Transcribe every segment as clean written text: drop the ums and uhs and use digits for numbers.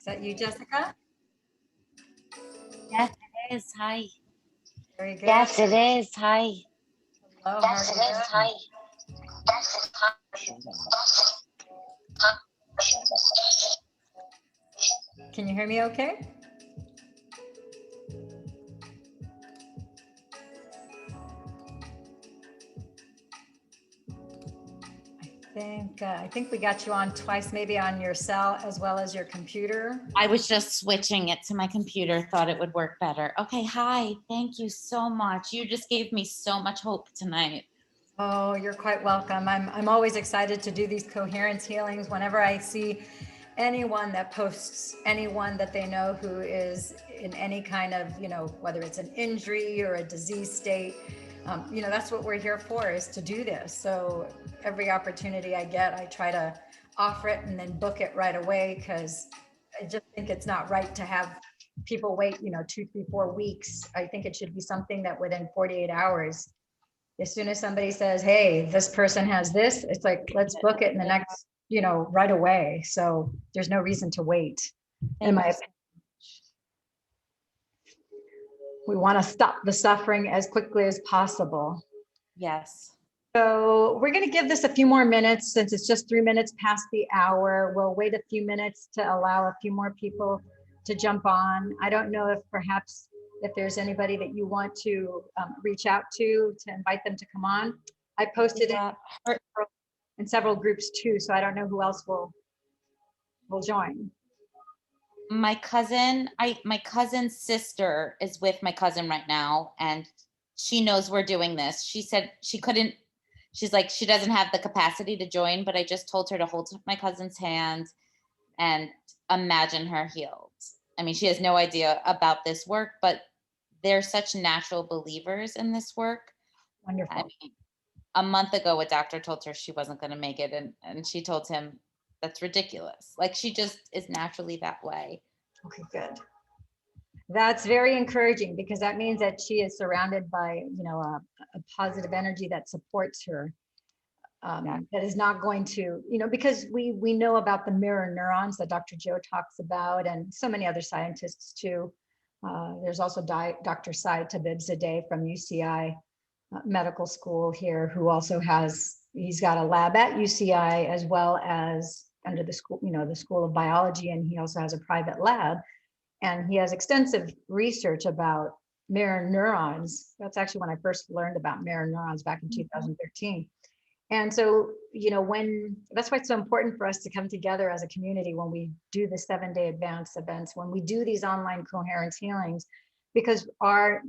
Is that you, Jessica? Yes, it is. Hi. Very good. Yes, it is. Hi. Hello, Yes, it is. Hi. Can you hear me okay? I think we got you on twice, maybe on your cell as well as your computer. I was just switching it to my computer, thought it would work better. Okay, hi. Thank you so much. You just gave me so much hope tonight. Oh, you're quite welcome. I'm always excited to do these coherence healings whenever I see anyone that posts anyone that they know who is in any kind of, whether it's an injury or a disease state. That's what we're here for, is to do this. So every opportunity I get, I try to offer it and then book it right away, because I just think it's not right to have people wait, 2, 3, 4 weeks. I think it should be something that within 48 hours, as soon as somebody says, hey, this person has this, it's like, let's book it in the next, right away. So there's no reason to wait. In my opinion, we want to stop the suffering as quickly as possible. Yes. So we're going to give this a few more minutes, since it's just 3 minutes past the hour. We'll wait a few minutes to allow a few more people to jump on. I don't know if there's anybody that you want to reach out to invite them to come on. I posted it in several groups too, so I don't know who else will join. My cousin's sister is with my cousin right now, and she knows we're doing this. She said she's like, she doesn't have the capacity to join, but I just told her to hold my cousin's hand and imagine her healed. I mean, she has no idea about this work, but they're such natural believers in this work. Wonderful. I mean, a month ago, a doctor told her she wasn't going to make it, and she told him that's ridiculous. Like, she just is naturally that way. Okay, good. That's very encouraging, because that means that she is surrounded by, a positive energy that supports her. That is not going to, because we know about the mirror neurons that Dr. Joe talks about, and so many other scientists too. There's also Dr. Syed Tabibzadeh from UCI Medical School here, who also he's got a lab at UCI as well as under the school, the School of Biology, and he also has a private lab, and he has extensive research about mirror neurons. That's actually when I first learned about mirror neurons back in 2013. And so, that's why it's so important for us to come together as a community when we do the 7-day advanced events, when we do these online coherence healings, because our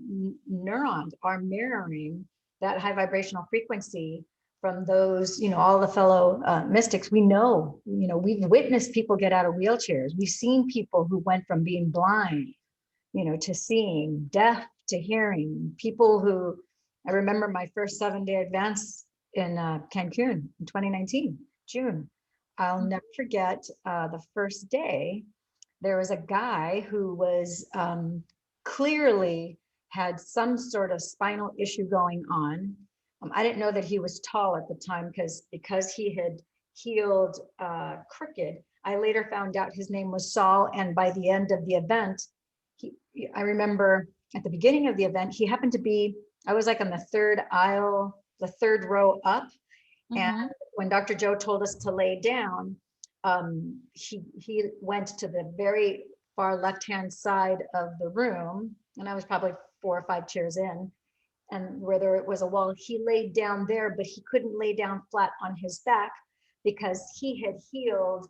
neurons are mirroring that high vibrational frequency from those, all the fellow mystics. We know, we've witnessed people get out of wheelchairs. We've seen people who went from being blind, to seeing, deaf to hearing, people who, I remember my first 7-day advance in Cancun in 2019, June. I'll never forget the first day. There was a guy who was clearly had some sort of spinal issue going on. I didn't know that he was tall at the time, because he had healed crooked. I later found out his name was Saul, and by the end of the event, I remember at the beginning of the event, he happened to be, I was like on the third aisle, the third row up. Mm-hmm. And when Dr. Joe told us to lay down, he went to the very far left-hand side of the room, and I was probably 4 or 5 chairs in, and where there was a wall, he laid down there, but he couldn't lay down flat on his back, because he had healed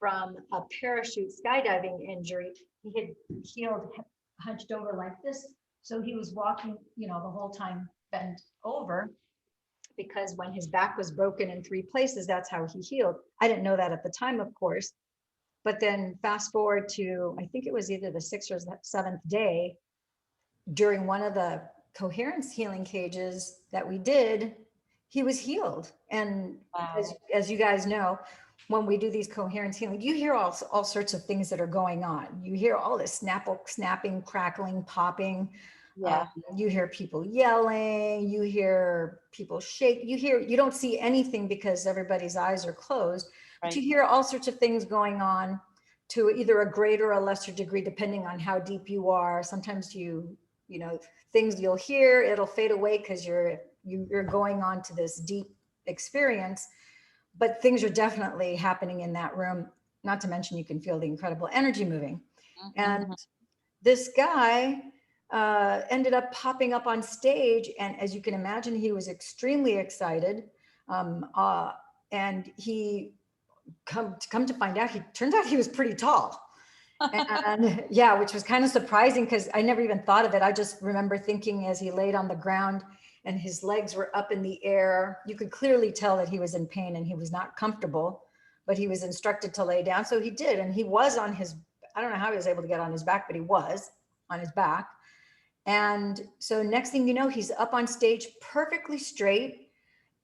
from a parachute skydiving injury. He had healed hunched over like this. So he was walking, the whole time bent over, because when his back was broken in 3 places, that's how he healed. I didn't know that at the time, of course. But then fast forward to, I think it was either the 6th or 7th day, during one of the coherence healing cages that we did, he was healed. And wow. As you guys know, when we do these coherence healing, you hear all sorts of things that are going on. You hear all this snapping, crackling, popping. Yeah. You hear people yelling, you hear people shake, you don't see anything because everybody's eyes are closed, right. But you hear all sorts of things going on. to either a greater or a lesser degree, depending on how deep you are. Sometimes things you'll hear, it'll fade away because you're going on to this deep experience, but things are definitely happening in that room. Not to mention you can feel the incredible energy moving. And this guy ended up popping up on stage, and as you can imagine, he was extremely excited. And he come to find out, he turns out he was pretty tall. And yeah, which was kind of surprising because I never even thought of it. I just remember thinking as he laid on the ground and his legs were up in the air, you could clearly tell that he was in pain and he was not comfortable, but he was instructed to lay down. So he did. And he was on his, I don't know how he was able to get on his back, but he was on his back. And so next thing you know, he's up on stage perfectly straight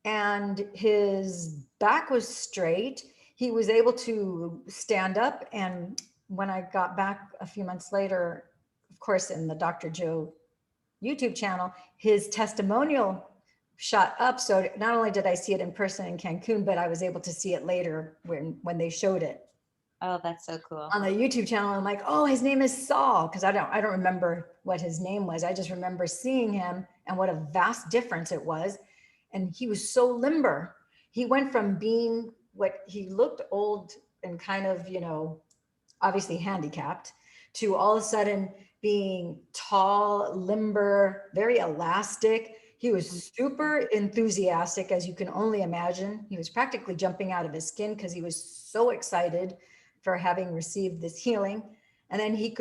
and his back was straight. He was able to stand up. And when I got back a few months later, of course, in the Dr. Joe YouTube channel, his testimonial shot up. So not only did I see it in person in Cancun, but I was able to see it later when they showed it. Oh, that's so cool. On the YouTube channel. I'm like, oh, his name is Saul, because I don't remember what his name was. I just remember seeing him and what a vast difference it was. And he was so limber. He went from being what he looked old and kind of, obviously handicapped, to all of a sudden being tall, limber, very elastic. He was super enthusiastic, as you can only imagine. He was practically jumping out of his skin because he was so excited for having received this healing. And then he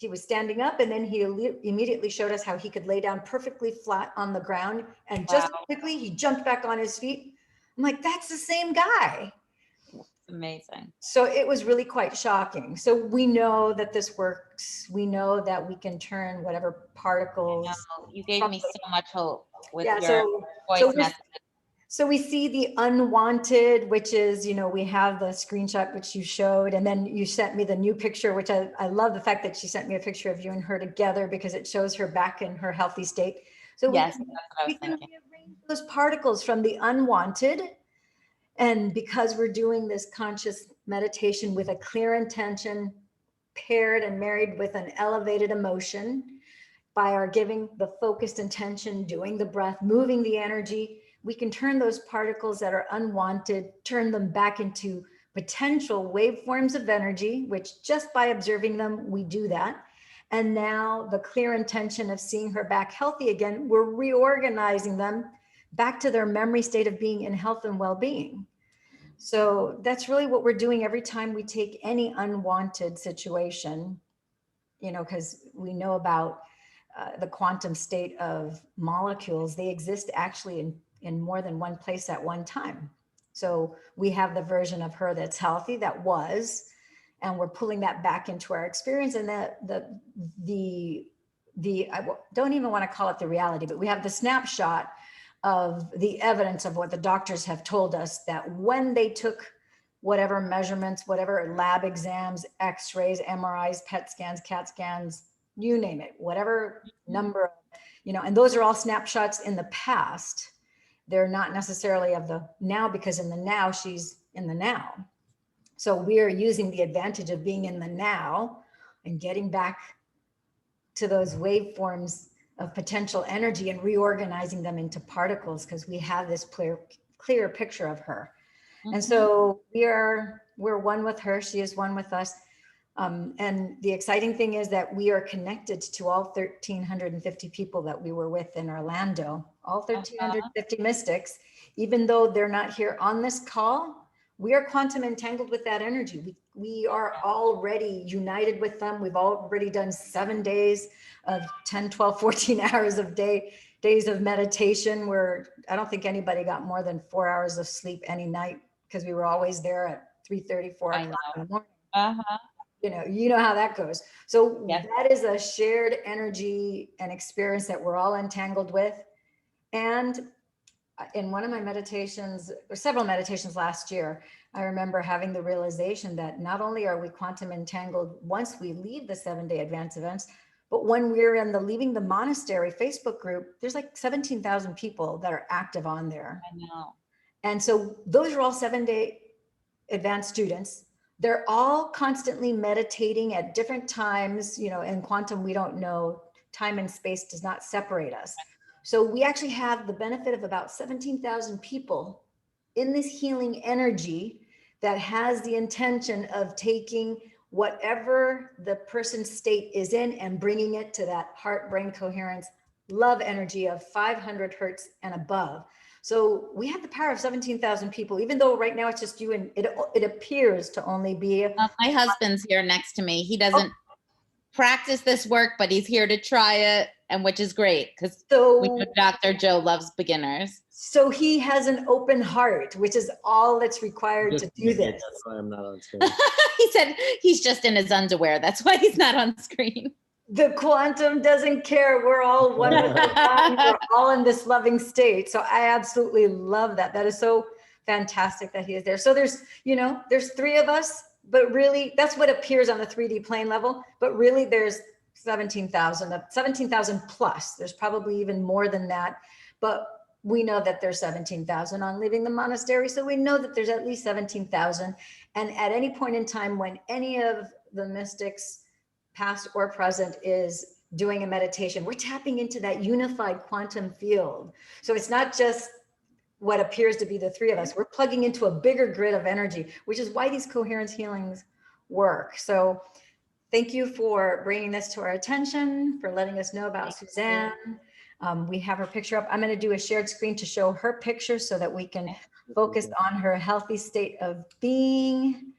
was standing up, and then he immediately showed us how he could lay down perfectly flat on the ground. And just quickly, he jumped back on his feet. I'm like, that's the same guy. Amazing. So it was really quite shocking. So we know that this works. We know that we can turn whatever particles. You gave me so much hope with Yeah, your voice message. So we see the unwanted, which is, we have the screenshot which you showed, and then you sent me the new picture, which I love the fact that she sent me a picture of you and her together because it shows her back in her healthy state. So yes, we can rearrange those particles from the unwanted. And because we're doing this conscious meditation with a clear intention, paired and married with an elevated emotion, by our giving the focused intention, doing the breath, moving the energy, we can turn those particles that are unwanted, turn them back into potential waveforms of energy, which just by observing them, we do that. And now the clear intention of seeing her back healthy again, we're reorganizing them back to their memory state of being in health and well-being. So that's really what we're doing every time we take any unwanted situation, because we know about the quantum state of molecules. They exist actually in more than one place at one time. So we have the version of her that's healthy, that was, and we're pulling that back into our experience. And I don't even want to call it the reality, but we have the snapshot of the evidence of what the doctors have told us, that when they took whatever measurements, whatever lab exams, x-rays, MRIs, PET scans, CAT scans, you name it, whatever number, and those are all snapshots in the past. They're not necessarily of the now, because in the now, she's in the now. So we're using the advantage of being in the now and getting back to those waveforms of potential energy and reorganizing them into particles, because we have this clear picture of her. And so we're one with her. She is one with us. And the exciting thing is that we are connected to all 1,350 people that we were with in Orlando, all 1,350 mystics. Even though they're not here on this call, we are quantum entangled with that energy. We are already united with them. We've already done 7 days of 10, 12, 14 hours of days of meditation, where I don't think anybody got more than 4 hours of sleep any night, because we were always there at 3:30, 4 o'clock in the morning. You know how that goes. So that is a shared energy and experience that we're all entangled with. And in one of my meditations, or several meditations last year, I remember having the realization that not only are we quantum entangled once we leave the 7-day advance events, but when we're in the Leaving the Monastery Facebook group, there's like 17,000 people that are active on there. I know. And so those are all 7-day advanced students. they're all constantly meditating at different times, you know, in quantum, we don't know, time and space does not separate us. So we actually have the benefit of about 17,000 people in this healing energy that has the intention of taking whatever the person's state is in and bringing it to that heart brain coherence love energy of 500 hertz and above. So we have the power of 17,000 people, even though right now it's just you, and it appears to only be. My husband's here next to me. He doesn't practice this work, but he's here to try it, and which is great because we know Dr. Joe loves beginners. So he has an open heart, which is all that's required to do this. That's why I'm not on screen. He said he's just in his underwear. That's why he's not on screen. The quantum doesn't care. We're all one with the God. We're all in this loving state. So I absolutely love that. That is so fantastic that he is there. So there's, you know, there's three of us, but really that's what appears on the 3D plane level. But really there's 17,000 plus. There's probably even more than that. But we know that there's 17,000 on leaving the monastery. So we know that there's at least 17,000. And at any point in time when any of the mystics, past or present, is doing a meditation, we're tapping into that unified quantum field. So it's not just what appears to be the three of us. We're plugging into a bigger grid of energy, which is why these coherence healings work. So thank you for bringing this to our attention, for letting us know about Suzanne. We have her picture up. I'm going to do a shared screen to show her picture so that we can focus on her healthy state of being.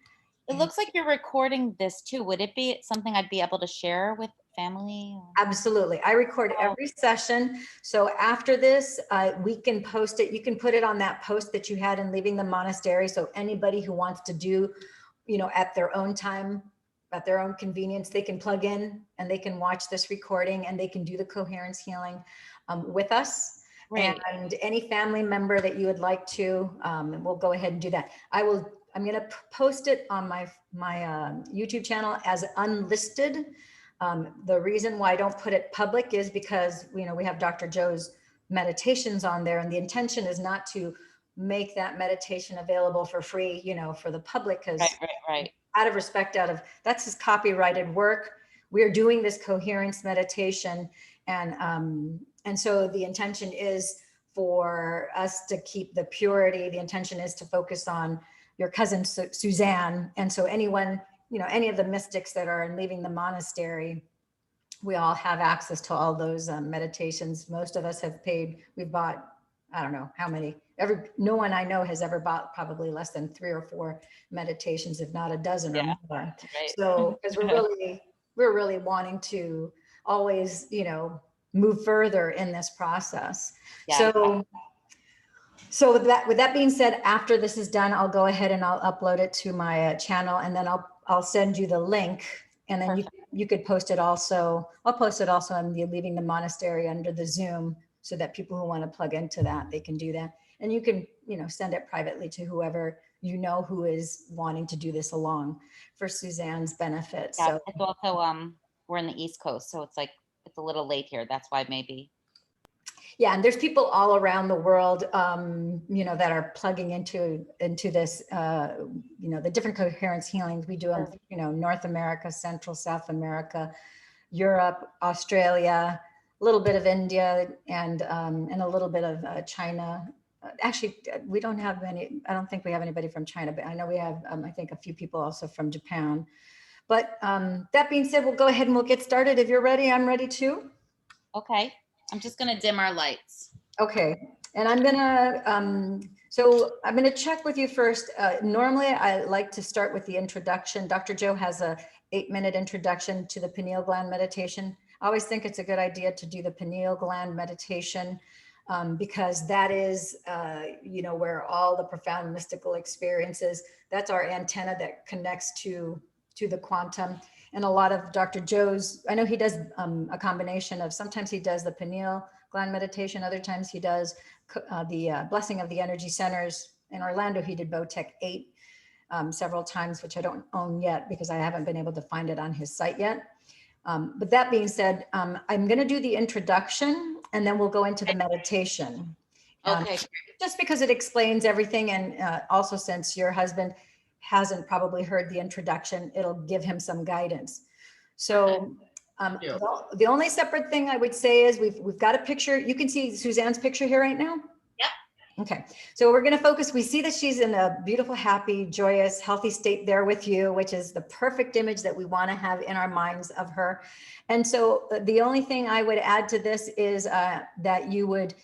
It looks like you're recording this too. Would it be something I'd be able to share with family? Absolutely. I record every session. So after this, we can post it. You can put it on that post that you had in leaving the monastery. So anybody who wants to do, you know, at their own time, at their own convenience, they can plug in and they can watch this recording and they can do the coherence healing with us. Right. And any family member that you would like to, we'll go ahead and do that. I'm going to post it on my YouTube channel as unlisted. The reason why I don't put it public is because, you know, we have Dr. Joe's meditations on there, and the intention is not to make that meditation available for free, you know, for the public, because right. Out of respect, that's his copyrighted work. We're doing this coherence meditation, and so the intention is for us to keep the purity. The intention is to focus on your cousin Suzanne, and so anyone, you know, any of the mystics that are leaving the monastery, we all have access to all those meditations. Most of us have paid. We've bought, I don't know how many. No one I know has ever bought probably less than 3 or 4 meditations, if not a dozen or more. Right. So because we're really wanting to always, you know, move further in this process. Yeah. So with that being said, after this is done, I'll go ahead and I'll upload it to my channel, and then I'll send you the link, and then you could post it also. I'll post it also on the Leaving the Monastery under the Zoom, so that people who want to plug into that, they can do that. And you can, you know, send it privately to whoever you know who is wanting to do this along for Suzanne's benefit. Yeah, so it's also we're in the East Coast, so it's like it's a little late here. That's why maybe. Yeah, and there's people all around the world, you know, that are plugging into this, you know, the different coherence healings we do in, you know, North America, Central, South America, Europe, Australia, a little bit of India, and a little bit of China. Actually, we don't have any. I don't think we have anybody from China, but I know we have, I think, a few people also from Japan. But that being said, we'll go ahead and we'll get started. If you're ready, I'm ready too. Okay. I'm just going to dim our lights. Okay. And I'm going to, so I'm going to check with you first. Normally, I like to start with the introduction. Dr. Joe has a 8-minute introduction to the pineal gland meditation. I always think it's a good idea to do the pineal gland meditation because that is, you know, where all the profound mystical experiences, that's our antenna that connects to the quantum. And a lot of Dr. Joe's, I know he does a combination of, sometimes he does the pineal gland meditation, other times he does the blessing of the energy centers. In Orlando, he did Botech 8 several times, which I don't own yet because I haven't been able to find it on his site yet. But that being said, I'm going to do the introduction and then we'll go into the meditation. Okay. Just because it explains everything, and also since your husband, hasn't probably heard the introduction, it'll give him some guidance. So the only separate thing I would say is we've got a picture. You can see Suzanne's picture here right now. Yep. Okay, so we're going to focus. We see that she's in a beautiful, happy, joyous, healthy state there with you, which is the perfect image that we want to have in our minds of her. And so the only thing I would add to this is that you would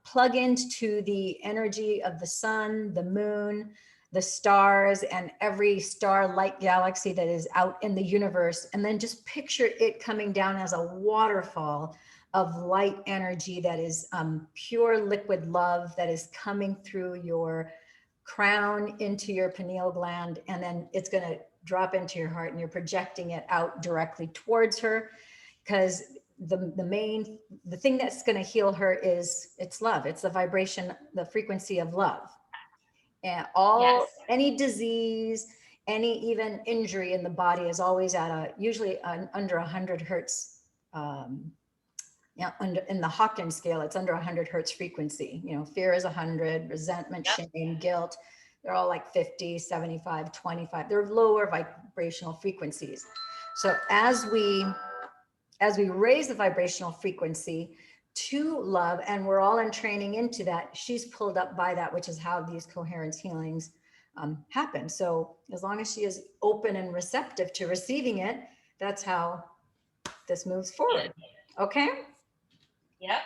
plug into the energy of the sun, the moon, the stars, and every star light galaxy that is out in the universe. And then just picture it coming down as a waterfall of light energy that is pure liquid love that is coming through your crown into your pineal gland, and then it's going to drop into your heart, and you're projecting it out directly towards her, because the thing that's going to heal her is it's love. It's the vibration, the frequency of love, and any disease, any even injury in the body is always at usually under 100 hertz. In the Hawkins scale, it's under 100 hertz frequency. Fear is 100, resentment, shame, guilt, they're all like 50, 75, 25. They're lower vibrational frequencies. So as we raise the vibrational frequency to love, and we're all in training into that, she's pulled up by that, which is how these coherence healings happen. So as long as she is open and receptive to receiving it, that's how this moves forward. Okay? Yep.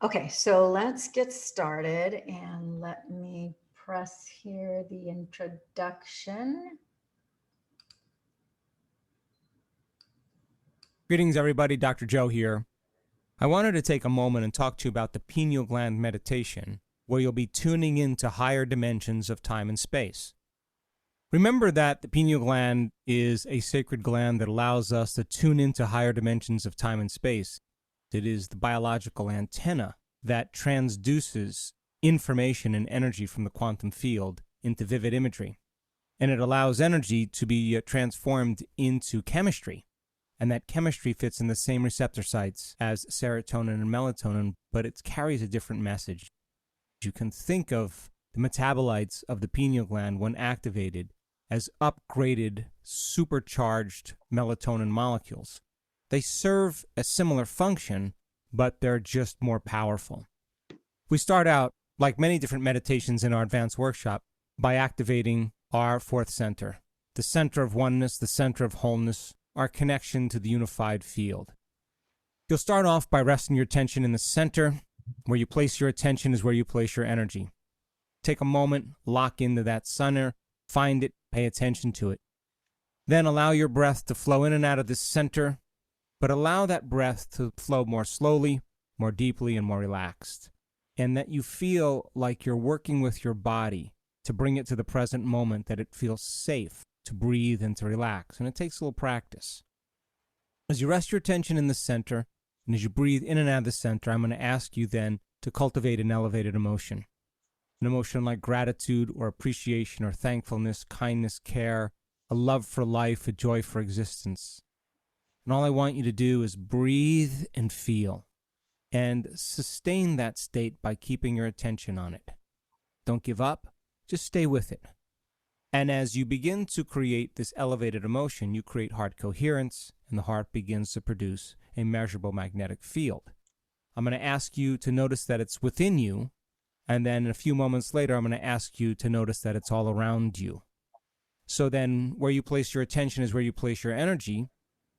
Okay, so let's get started, and let me press here the introduction. Greetings, everybody. Dr. Joe here. I wanted to take a moment and talk to you about the pineal gland meditation, where you'll be tuning into higher dimensions of time and space. Remember that the pineal gland is a sacred gland that allows us to tune into higher dimensions of time and space. It is the biological antenna that transduces information and energy from the quantum field into vivid imagery. And it allows energy to be transformed into chemistry. And that chemistry fits in the same receptor sites as serotonin and melatonin, but it carries a different message. You can think of the metabolites of the pineal gland when activated as upgraded, supercharged melatonin molecules. They serve a similar function, but they're just more powerful. We start out, like many different meditations in our advanced workshop, by activating our fourth center, the center of oneness, the center of wholeness, our connection to the unified field. You'll start off by resting your attention in the center. Where you place your attention is where you place your energy. Take a moment, lock into that center, find it, pay attention to it. Then allow your breath to flow in and out of this center, but allow that breath to flow more slowly, more deeply, and more relaxed. And that you feel like you're working with your body to bring it to the present moment, that it feels safe to breathe and to relax. And it takes a little practice. As you rest your attention in the center, and as you breathe in and out of the center, I'm going to ask you then to cultivate an elevated emotion. An emotion like gratitude or appreciation or thankfulness, kindness, care, a love for life, a joy for existence. And all I want you to do is breathe and feel, and sustain that state by keeping your attention on it. Don't give up, just stay with it. And as you begin to create this elevated emotion, you create heart coherence, and the heart begins to produce a measurable magnetic field. I'm going to ask you to notice that it's within you, and then a few moments later, I'm going to ask you to notice that it's all around you. So then where you place your attention is where you place your energy.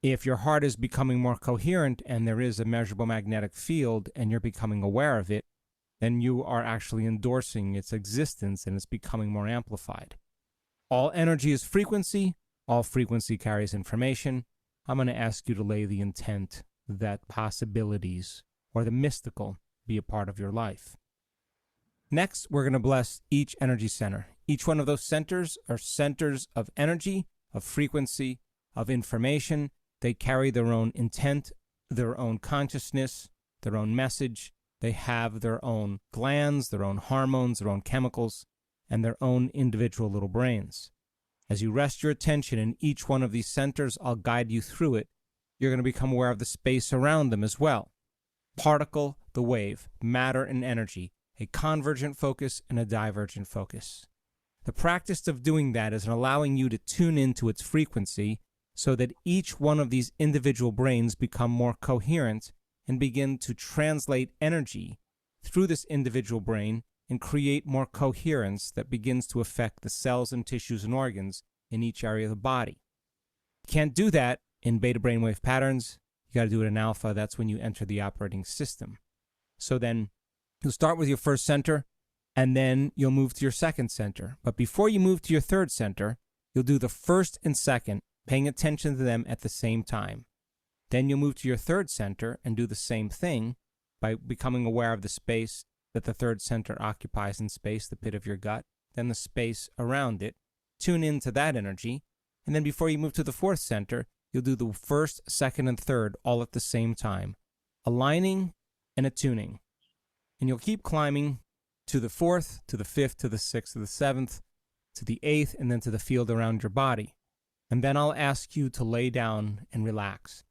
If your heart is becoming more coherent and there is a measurable magnetic field and you're becoming aware of it, then you are actually endorsing its existence and it's becoming more amplified. All energy is frequency. All frequency carries information. I'm going to ask you to lay the intent that possibilities or the mystical be a part of your life. Next, we're going to bless each energy center. Each one of those centers are centers of energy, of frequency, of information. They carry their own intent, their own consciousness, their own message. They have their own glands, their own hormones, their own chemicals, and their own individual little brains. As you rest your attention in each one of these centers, I'll guide you through it. You're going to become aware of the space around them as well. Particle, the wave, matter and energy, a convergent focus and a divergent focus. The practice of doing that is allowing you to tune into its frequency so that each one of these individual brains become more coherent and begin to translate energy through this individual brain and create more coherence that begins to affect the cells and tissues and organs in each area of the body. You can't do that in beta brainwave patterns. You got to do it in alpha. That's when you enter the operating system. So then you'll start with your first center, and then you'll move to your second center. But before you move to your third center, you'll do the first and second, paying attention to them at the same time. Then you'll move to your third center and do the same thing by becoming aware of the space that the third center occupies in space, the pit of your gut, then the space around it. Tune into that energy. And then before you move to the fourth center, you'll do the first, second, and third all at the same time, aligning and attuning. And you'll keep climbing to the fourth, to the fifth, to the sixth, to the seventh, to the eighth, and then to the field around your body. And then I'll ask you to lay down and relax.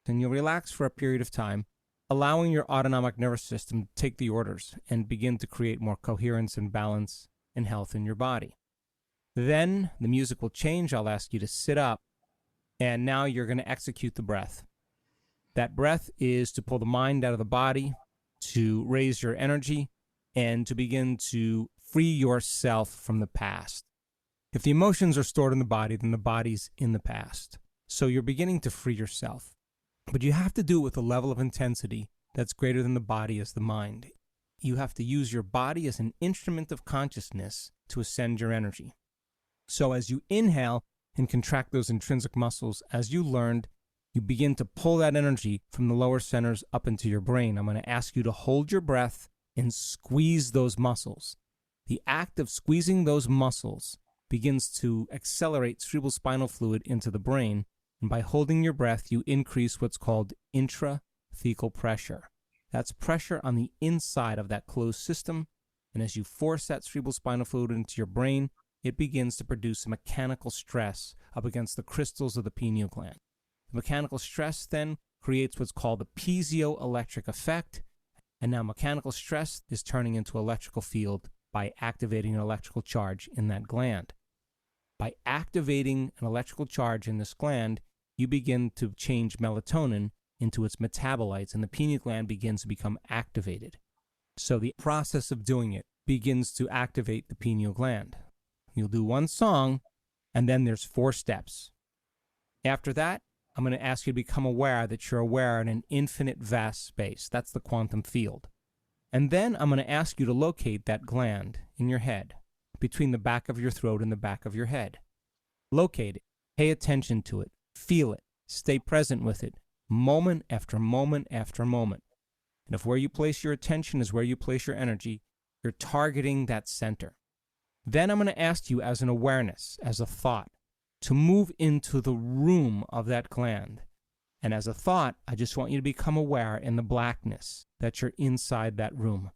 And you'll relax for a period of time, allowing your autonomic nervous system to take the orders and begin to create more coherence and balance and health in your body. Then the music will change. I'll ask you to sit up, and now you're going to execute the breath. That breath is to pull the mind out of the body, to raise your energy, and to begin to free yourself from the past. If the emotions are stored in the body, then the body's in the past. So you're beginning to free yourself. But you have to do it with a level of intensity that's greater than the body as the mind. You have to use your body as an instrument of consciousness to ascend your energy. So as you inhale and contract those intrinsic muscles, as you learned, you begin to pull that energy from the lower centers up into your brain. I'm going to ask you to hold your breath and squeeze those muscles. The act of squeezing those muscles begins to accelerate cerebrospinal fluid into the brain, and by holding your breath, you increase what's called intrathecal pressure. That's pressure on the inside of that closed system, and as you force that cerebrospinal fluid into your brain, it begins to produce a mechanical stress up against the crystals of the pineal gland. The mechanical stress then creates what's called the piezoelectric effect, and now mechanical stress is turning into electrical field by activating an electrical charge in that gland. By activating an electrical charge in this gland, you begin to change melatonin into its metabolites, and the pineal gland begins to become activated. So the process of doing it begins to activate the pineal gland. You'll do one song, and then there's 4 steps. After that, I'm going to ask you to become aware that you're aware in an infinite vast space. That's the quantum field. And then I'm going to ask you to locate that gland in your head, between the back of your throat and the back of your head. Locate it. Pay attention to it. Feel it. Stay present with it, moment after moment after moment. And if where you place your attention is where you place your energy, you're targeting that center. Then I'm going to ask you as an awareness, as a thought, to move into the room of that gland. And as a thought, I just want you to become aware in the blackness that you're inside that room.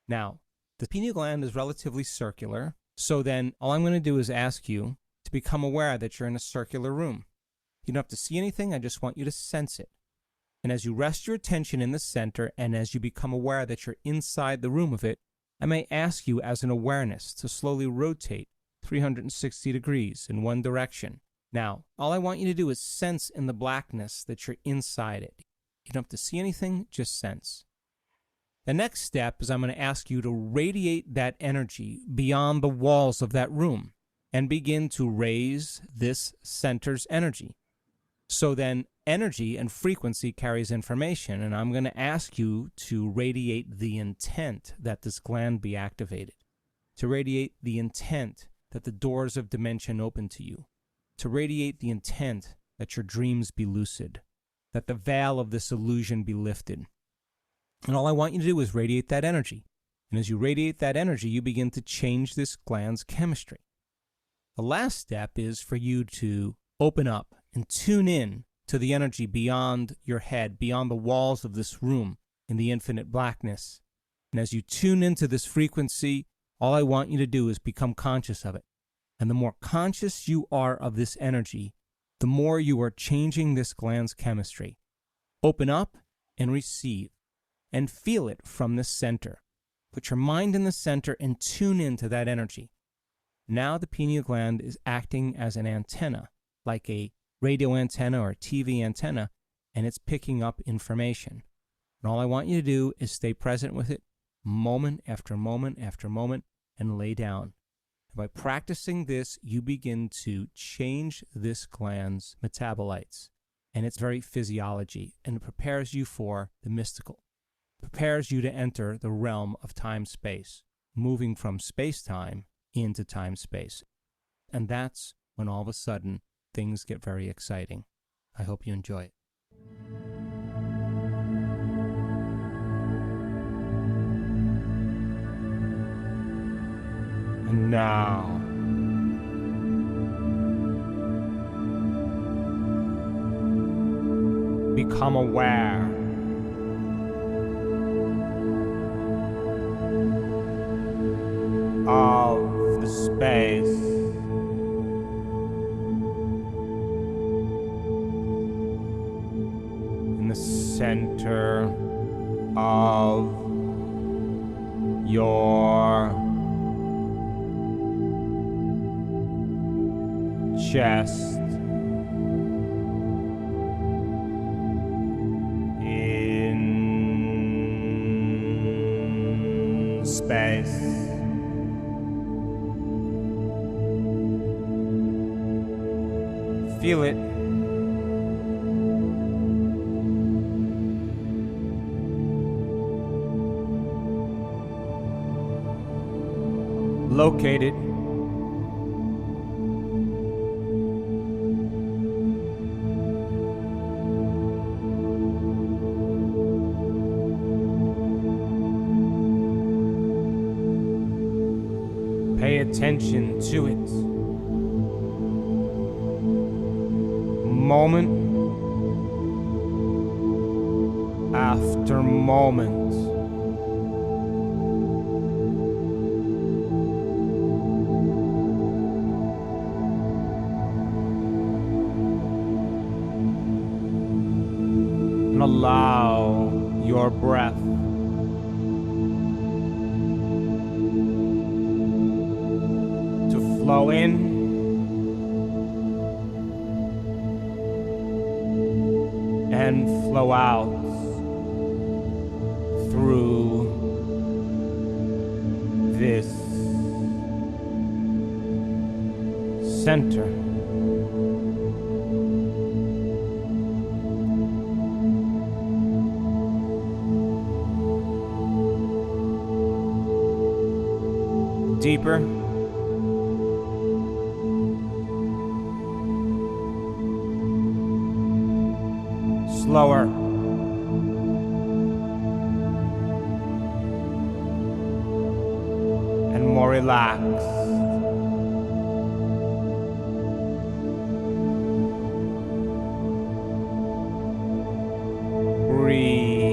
Now, the pineal gland is relatively circular, so then all I'm going to do is ask you to become aware that you're in a circular room. You don't have to see anything, I just want you to sense it. And as you rest your attention in the center, and as you become aware that you're inside the room of it, I may ask you as an awareness to slowly rotate 360 degrees in one direction. Now, all I want you to do is sense in the blackness that you're inside it. You don't have to see anything, just sense. The next step is I'm going to ask you to radiate that energy beyond the walls of that room and begin to raise this center's energy. So then energy and frequency carries information, and I'm going to ask you to radiate the intent that this gland be activated, to radiate the intent that the doors of dimension open to you, to radiate the intent that your dreams be lucid, that the veil of this illusion be lifted. And all I want you to do is radiate that energy. And as you radiate that energy, you begin to change this gland's chemistry. The last step is for you to open up and tune in to the energy beyond your head, beyond the walls of this room in the infinite blackness. And as you tune into this frequency, all I want you to do is become conscious of it. And the more conscious you are of this energy, the more you are changing this gland's chemistry. Open up and receive and feel it from the center. Put your mind in the center and tune into that energy. Now the pineal gland is acting as an antenna, like a radio antenna or a TV antenna, and it's picking up information. And all I want you to do is stay present with it moment after moment after moment and lay down. By practicing this, you begin to change this gland's metabolites and its very physiology, and it prepares you for the mystical. It prepares you to enter the realm of time-space, moving from space-time into time-space. And that's when all of a sudden things get very exciting. I hope you enjoy it. And now, become aware of the space in the center of your chest. In space. Feel it. Locate it. Pay attention to it. Moment after moment. And allow your breath flow in and flow out through this center. Deeper. Slower. And more relaxed. Breathe.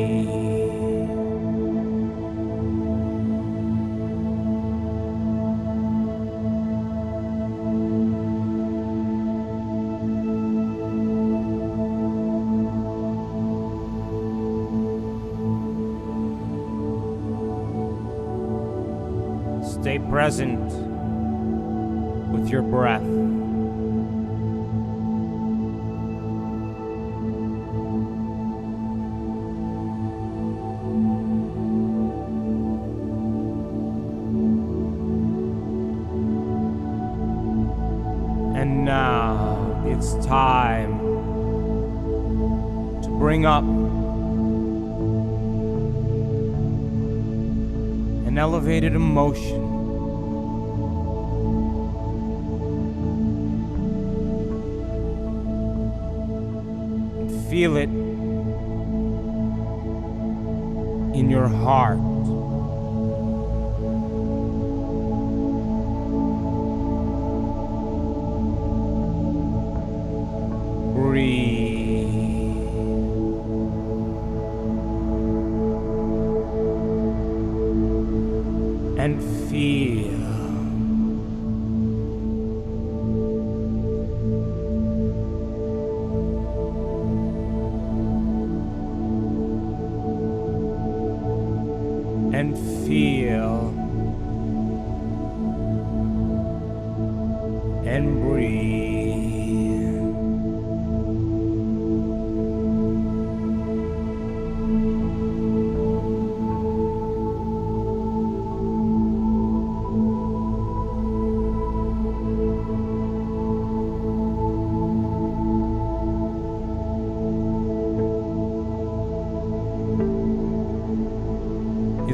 Stay present with your breath. And now it's time to bring up an elevated emotion. Feel it in your heart. Breathe. And feel. And feel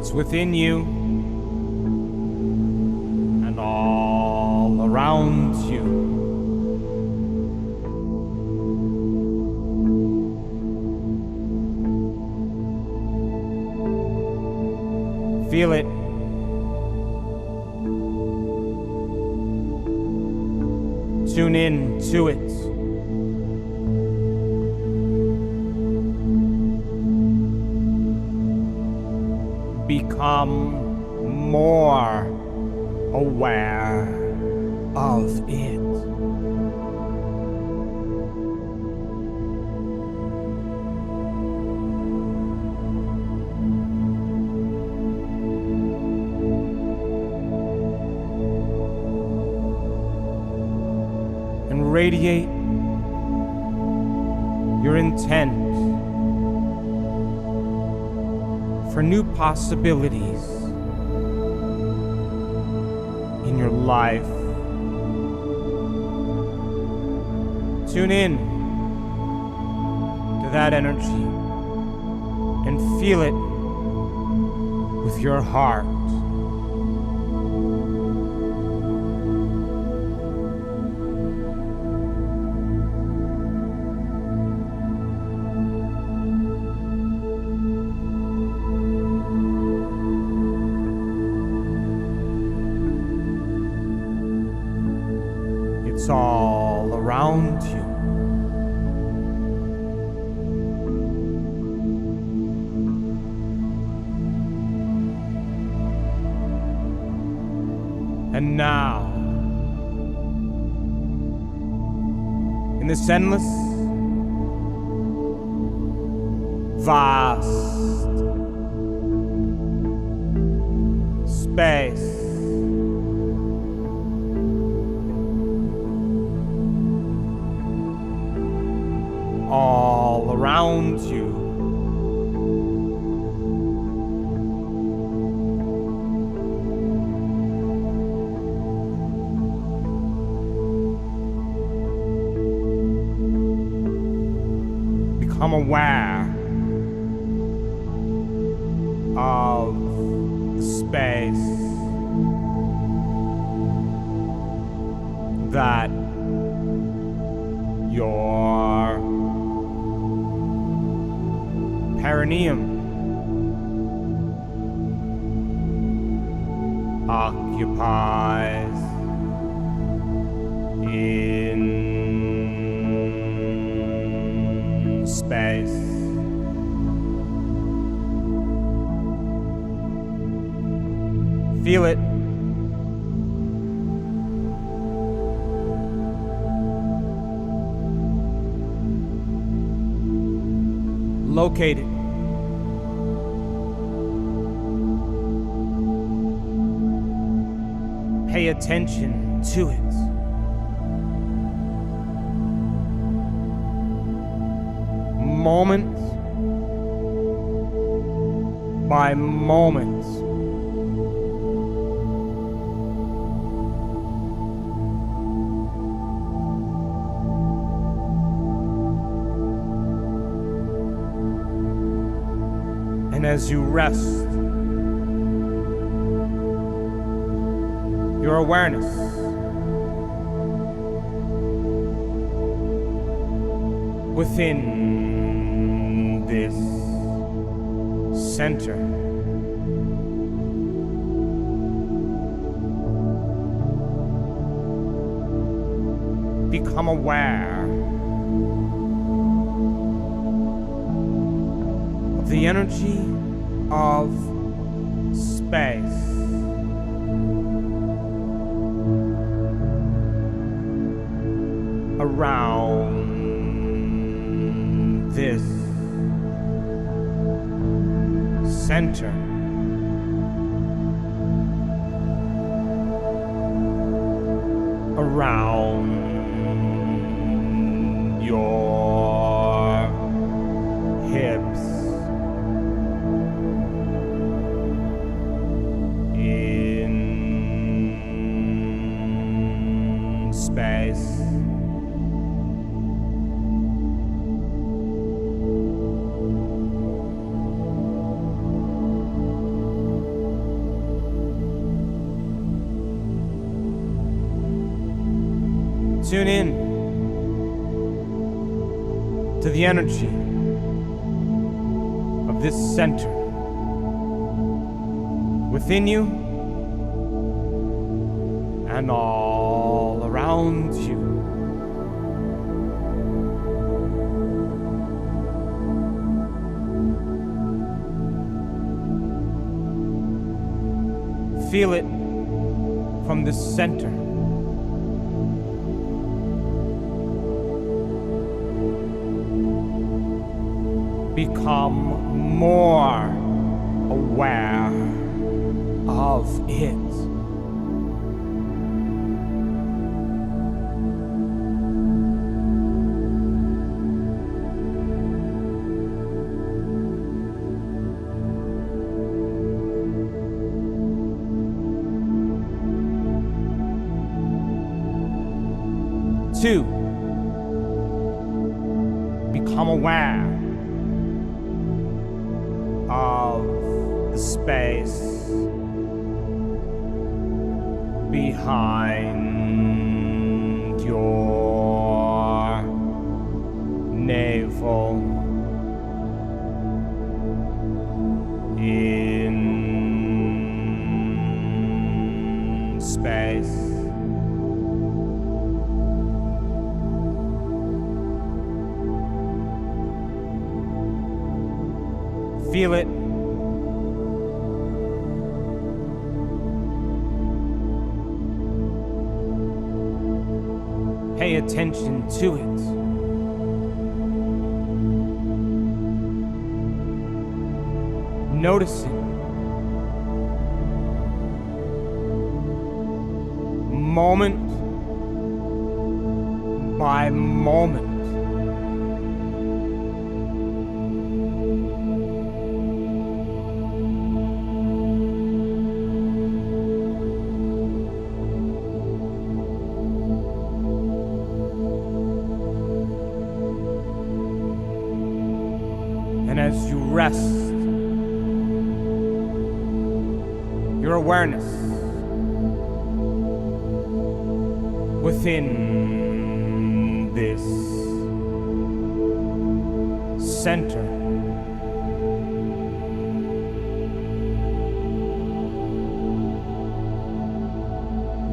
It's within you and all around you. Feel it. Tune in to it. Become more aware of it. And radiate your intent for new possibilities in your life. Tune in to that energy and feel it with your heart. It's all around you. And now, in this endless, vast space, all around you, become aware of the space that your perineum occupies in space. Feel it. Locate it. Pay attention to it. Moment by moment. And as you rest your awareness within this center, become aware of the energy of space around this center. Around your hips. In space. Tune in to the energy of this center within you and all around you. Feel it from the center. Become more aware of it. Two, become aware of the space behind your navel in space. Feel it. Pay attention to it. Notice it. Moment by moment. And as you rest your awareness within this center,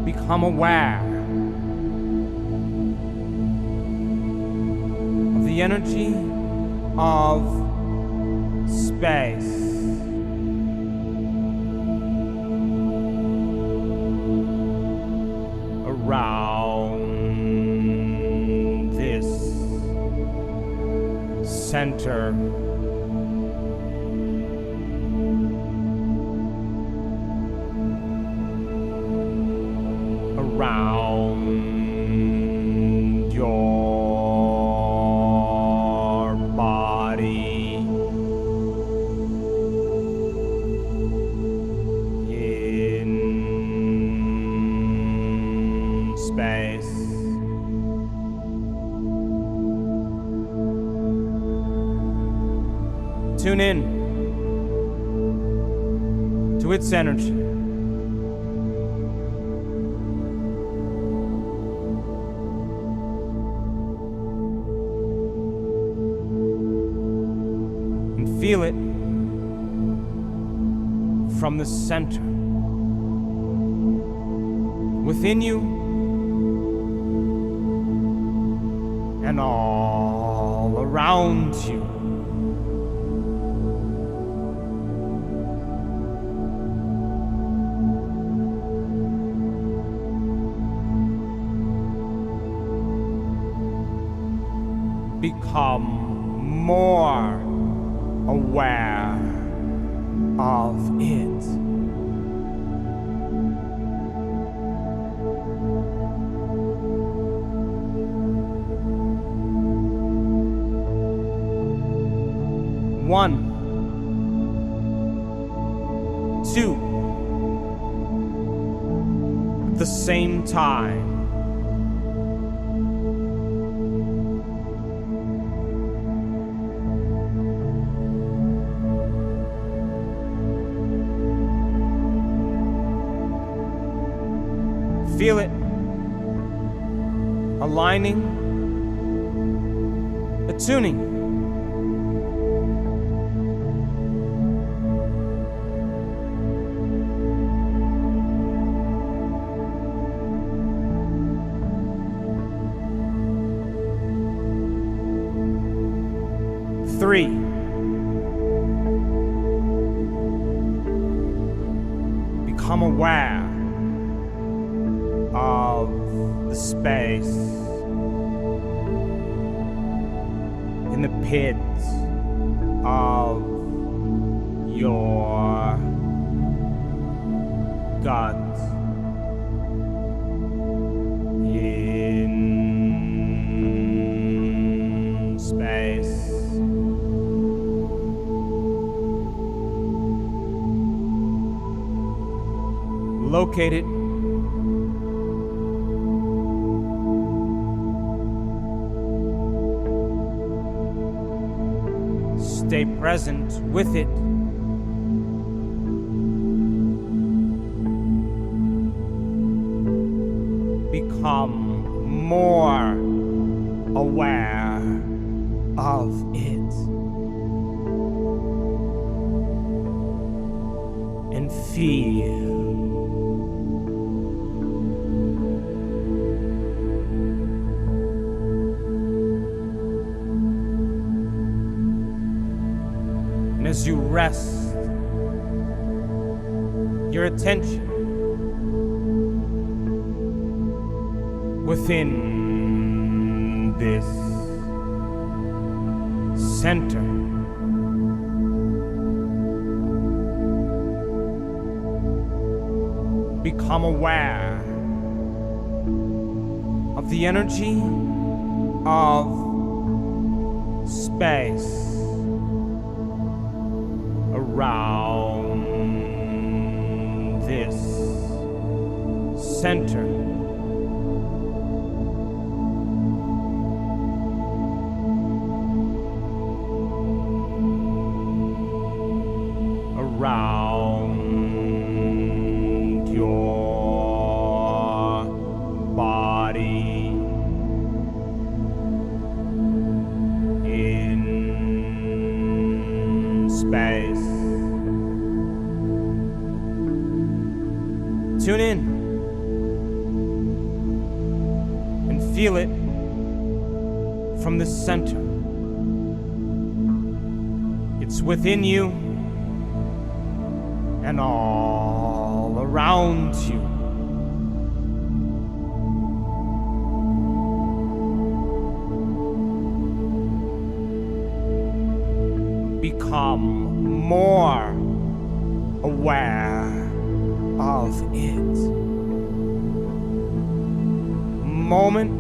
become aware of the energy of space around this center. Around your body. In space. Tune in to its energy. And feel it from the center within you and all around you. Become more aware of it. One, two, at the same time. Feel it aligning, attuning. Three. Become aware of the space in the pit of your gut. In space. Locate it. Stay present with it. Become more aware of it. And feel. As you rest your attention within this center, become aware of the energy of space around this center. Around your body. In space. Tune in and feel it from the center. It's within you and all around you. Become more aware of it. Moment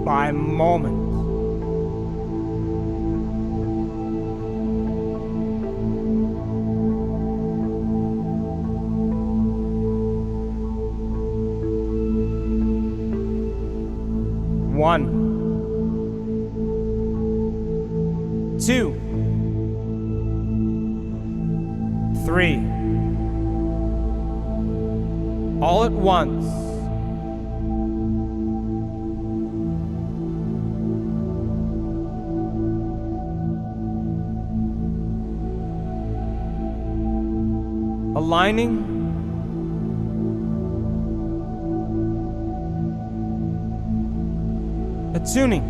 by moment. One, two, three. All at once. Aligning. Attuning.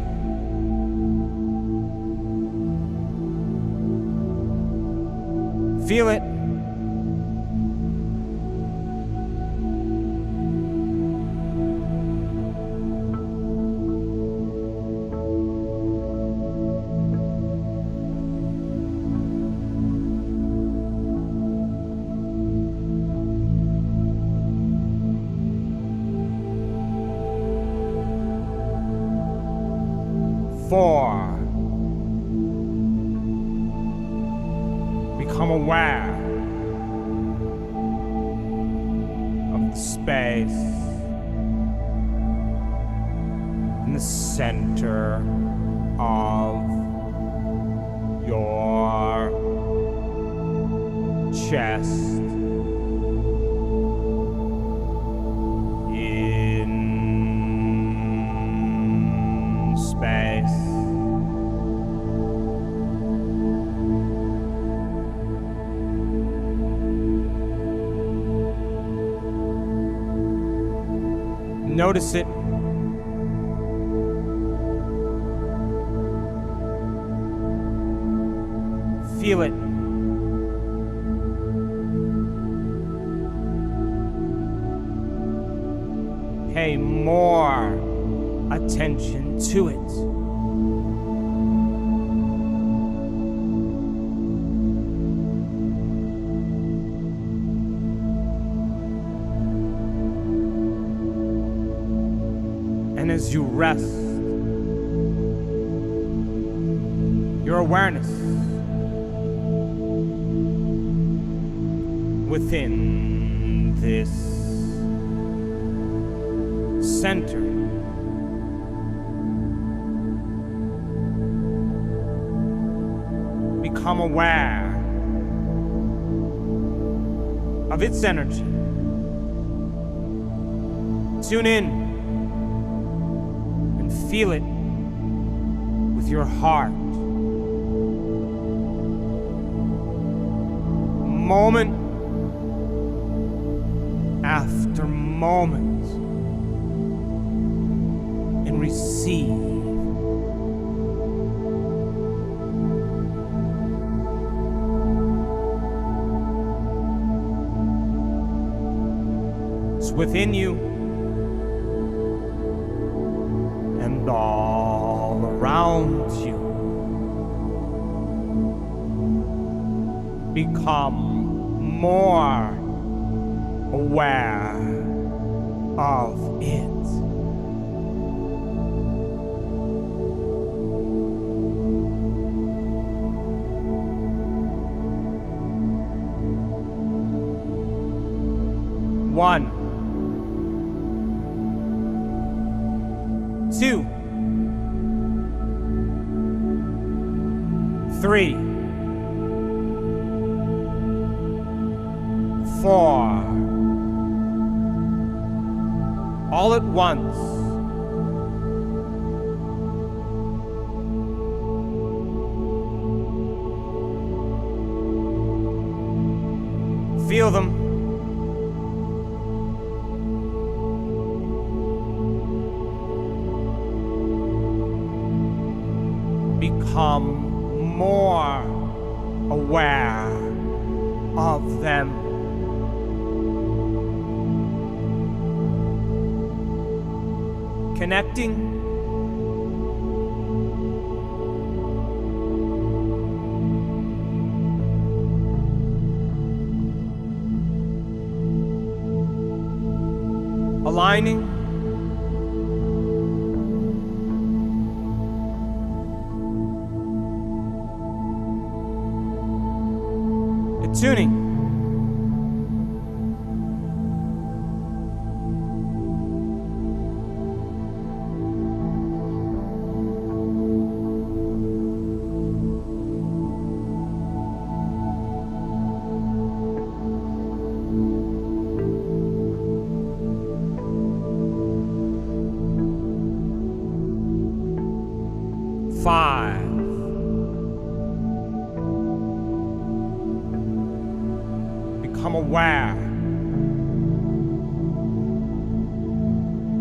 Feel it. Four. Become aware of the space in the center of your chest. In space. Notice it. Feel it. Pay more attention to it. And as you rest, your awareness within this center become aware of its energy. Tune in and feel it with your heart. Moment after moment, and receive. It's within you and all around you. Become more aware of it. One, two, three, four, all at once. Feel them. Become more aware of them. Connecting. Aligning. Tuning. Five. Become aware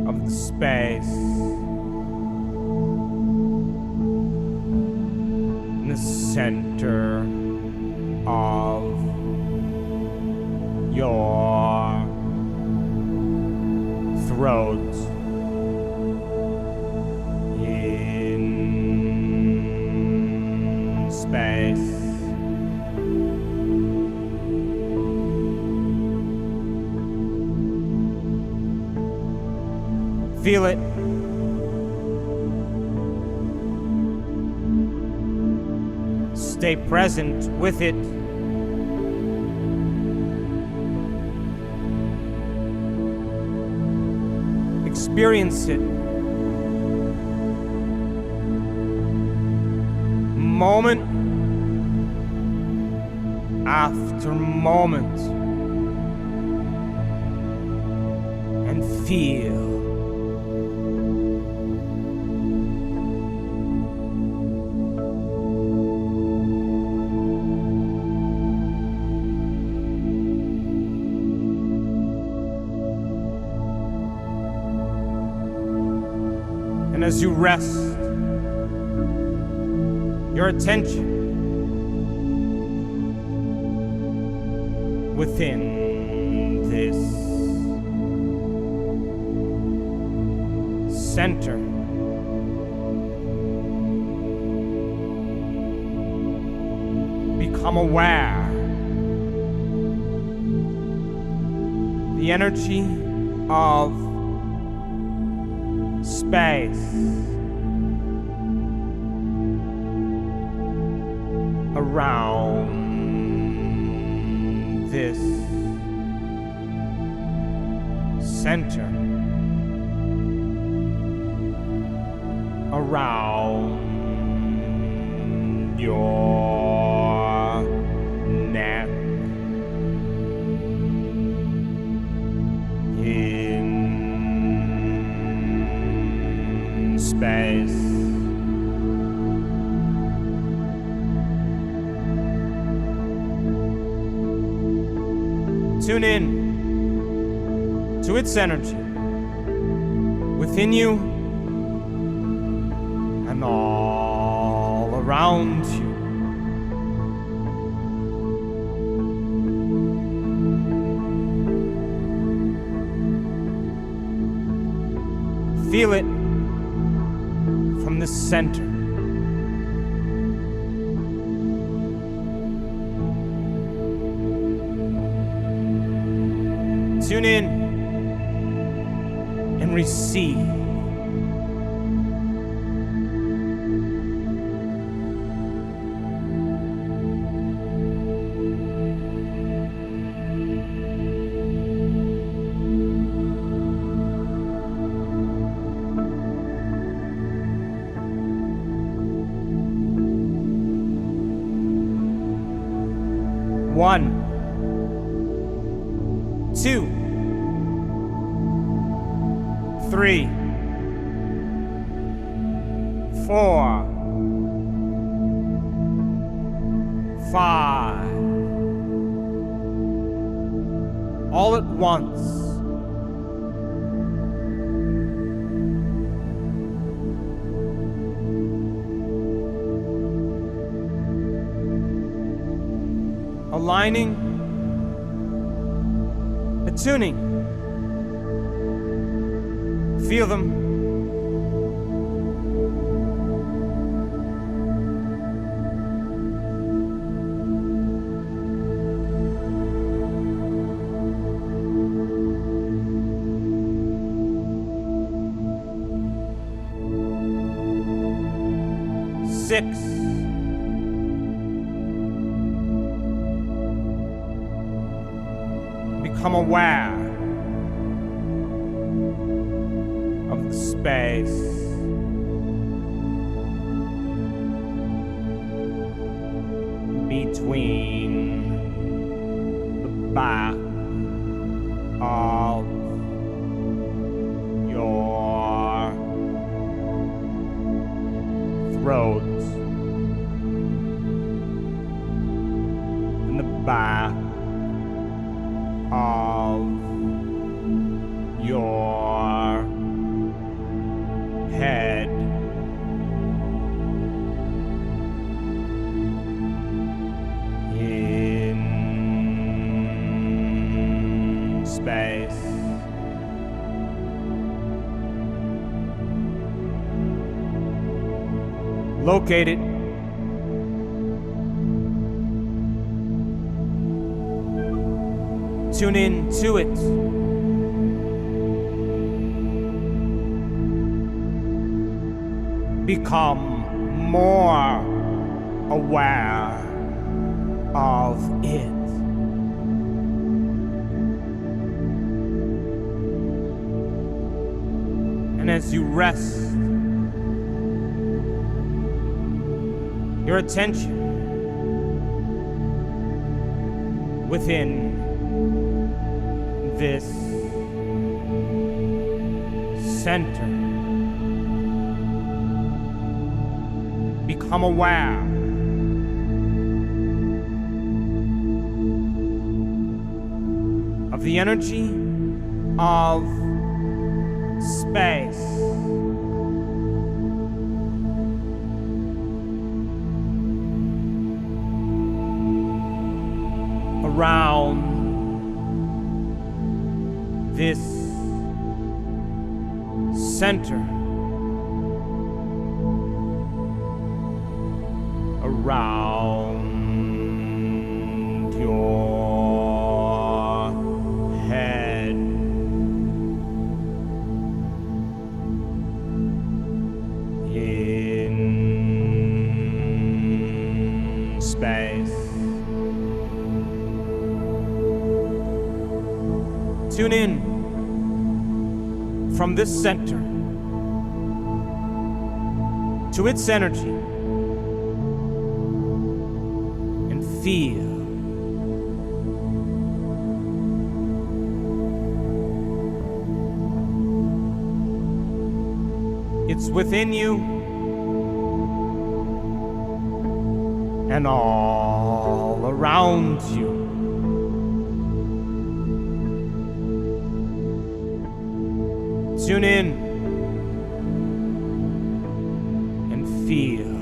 of the space in the center of your throat. In space. Feel it. Stay present with it. Experience it. Moment after moment. And feel as you rest your attention within this center, become aware the energy of space around this center, around your neck, in space. Tune in to its energy within you and all around you. Feel it from the center. Tune in and receive. One, two, 3, 4, 5, all at once. Aligning, attuning. Feel them. Six. Become aware of the space between the back of your throat and the back of your head. In space. Locate it. Tune in to it. Become more aware of it. And as you rest your attention within this center, become aware of the energy of space around this center, around your head, in space. Tune in from this center to its energy and feel it's within you and all around you. Tune in and feel.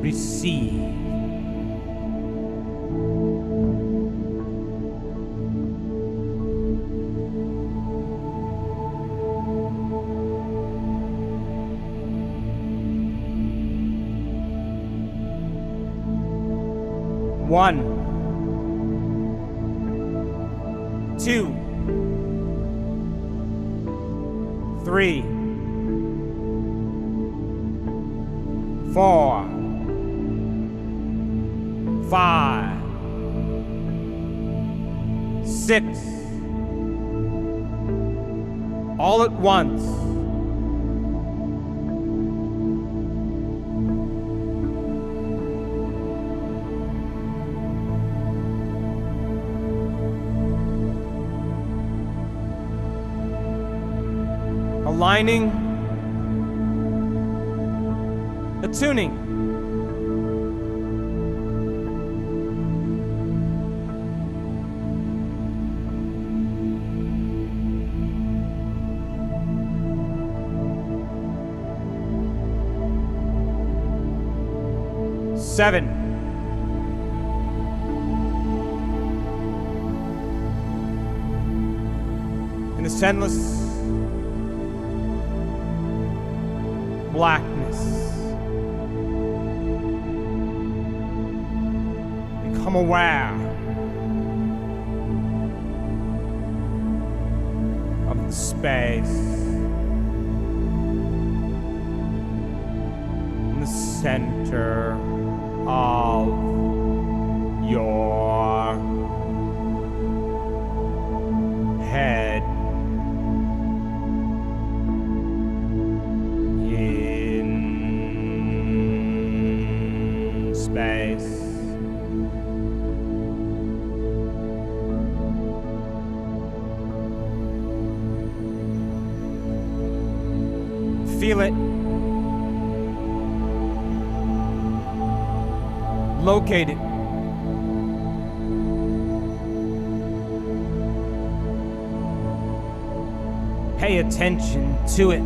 Receive. One, two, three, four, five, six, all at once. Aligning, attuning, seven, in this endless blackness, become aware of the space in the center of your head. Space. Feel it. Locate it. Pay attention to it.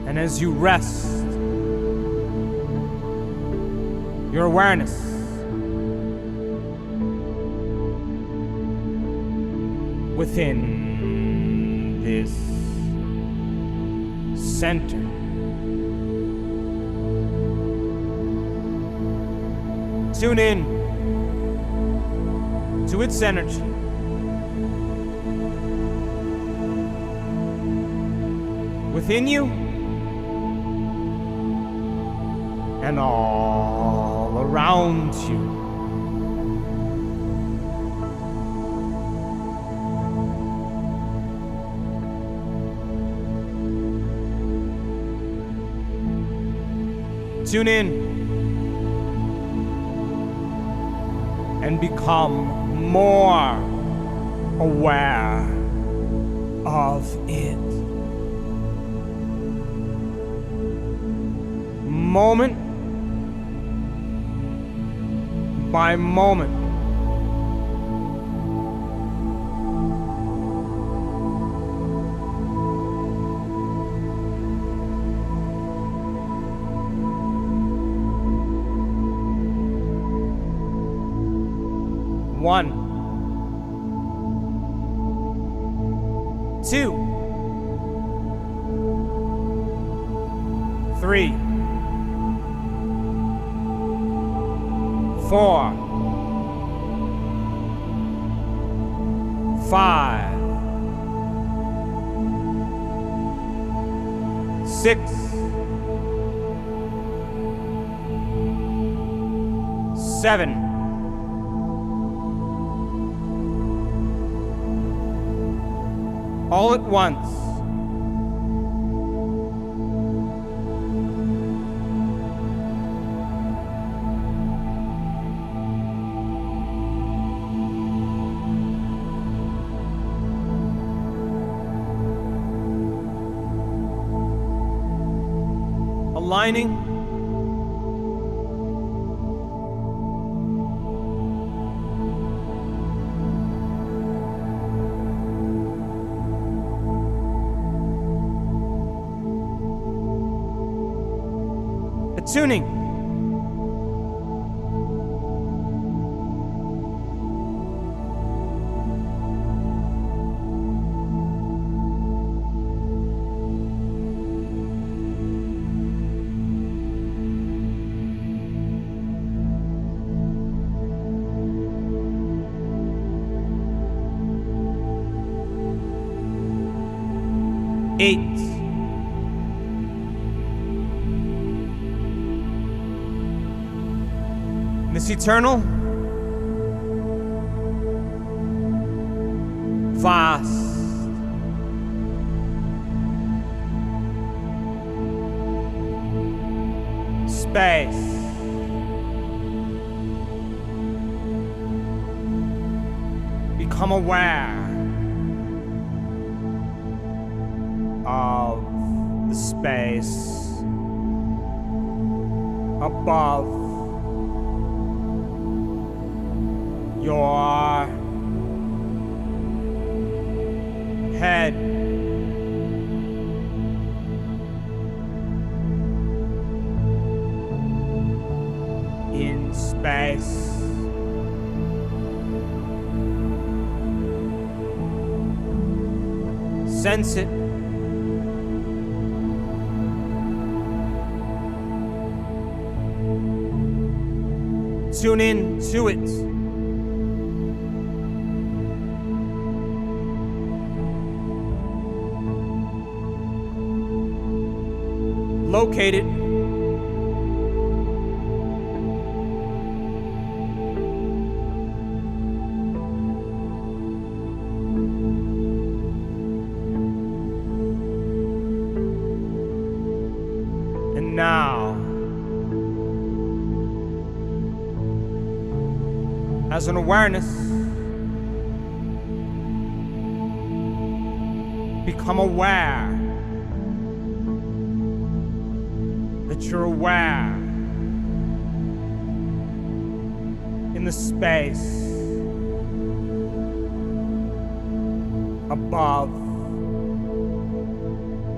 And as you rest your awareness within this center, tune in to its energy. Within you and all around you. Tune in and become more aware of it. Moment by moment. One, two, three, four, five, six, seven, all at once. Aligning, attuning, eight, Miss Eternal, vast, space, become aware of the space above your head. In space. Sense it. Tune in to it. Locate it. And now, as an awareness, become aware that you're aware in the space above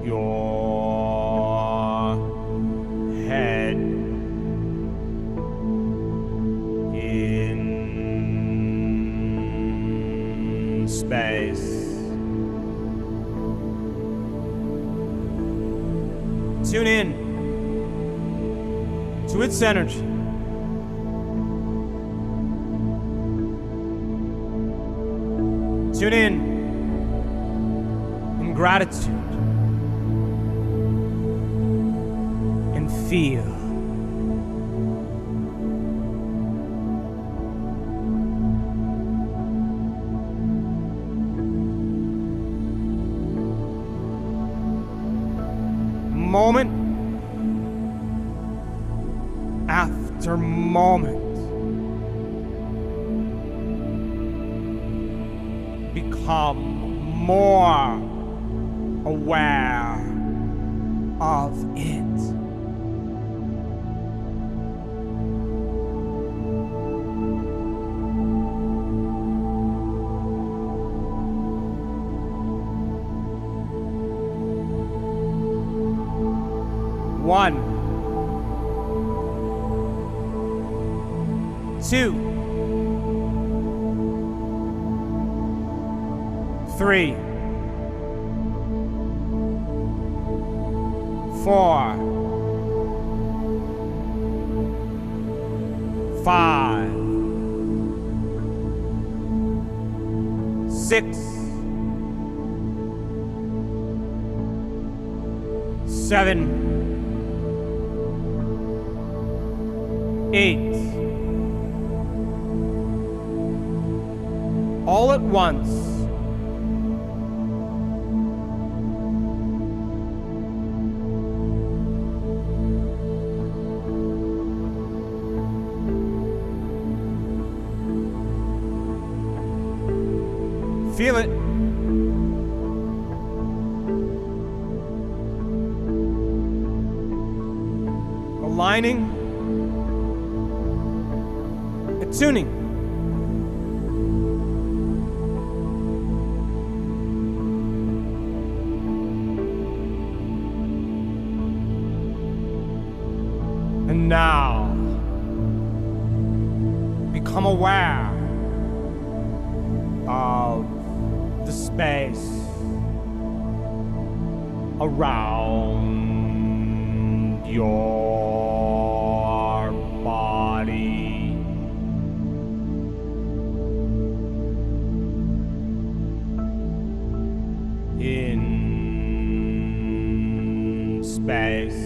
your head. In space. Tune in to its energy. Tune in gratitude and feel. Moment after moment, become more aware of it. 1, 2, 3, 4, 5, 6, 7, 8. All at once. Feel it. Aligning. Attuning. And now, become aware of the space around your body. In space.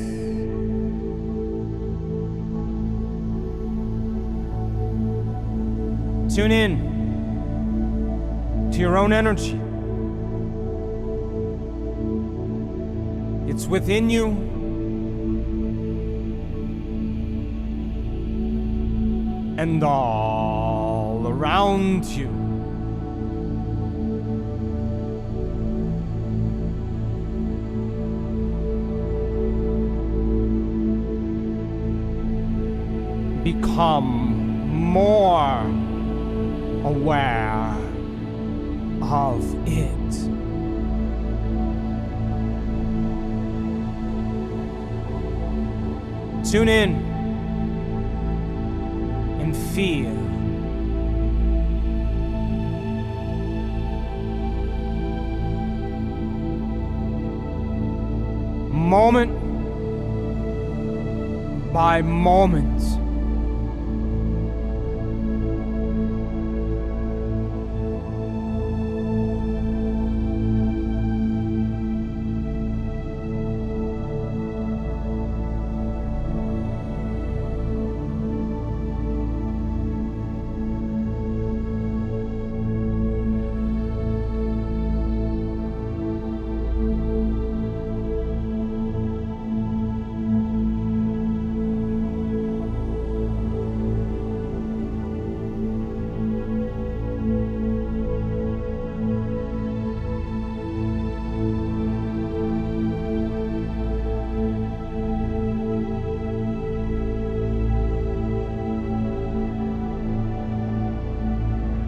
Tune in to your own energy. It's within you. And all around you. Become more aware of it. Tune in and feel. Moment by moment.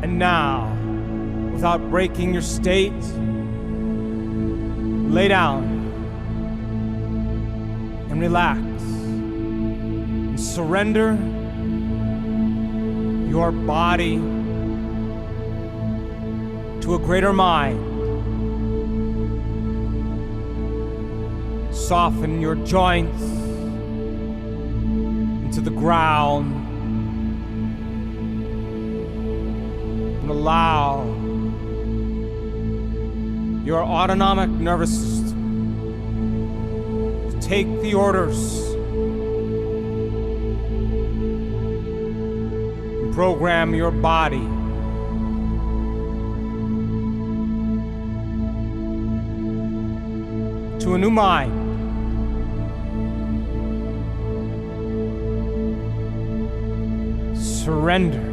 And now, without breaking your state, lay down and relax and surrender your body to a greater mind. Soften your joints into the ground. Allow your autonomic nervous system to take the orders and program your body to a new mind. Surrender.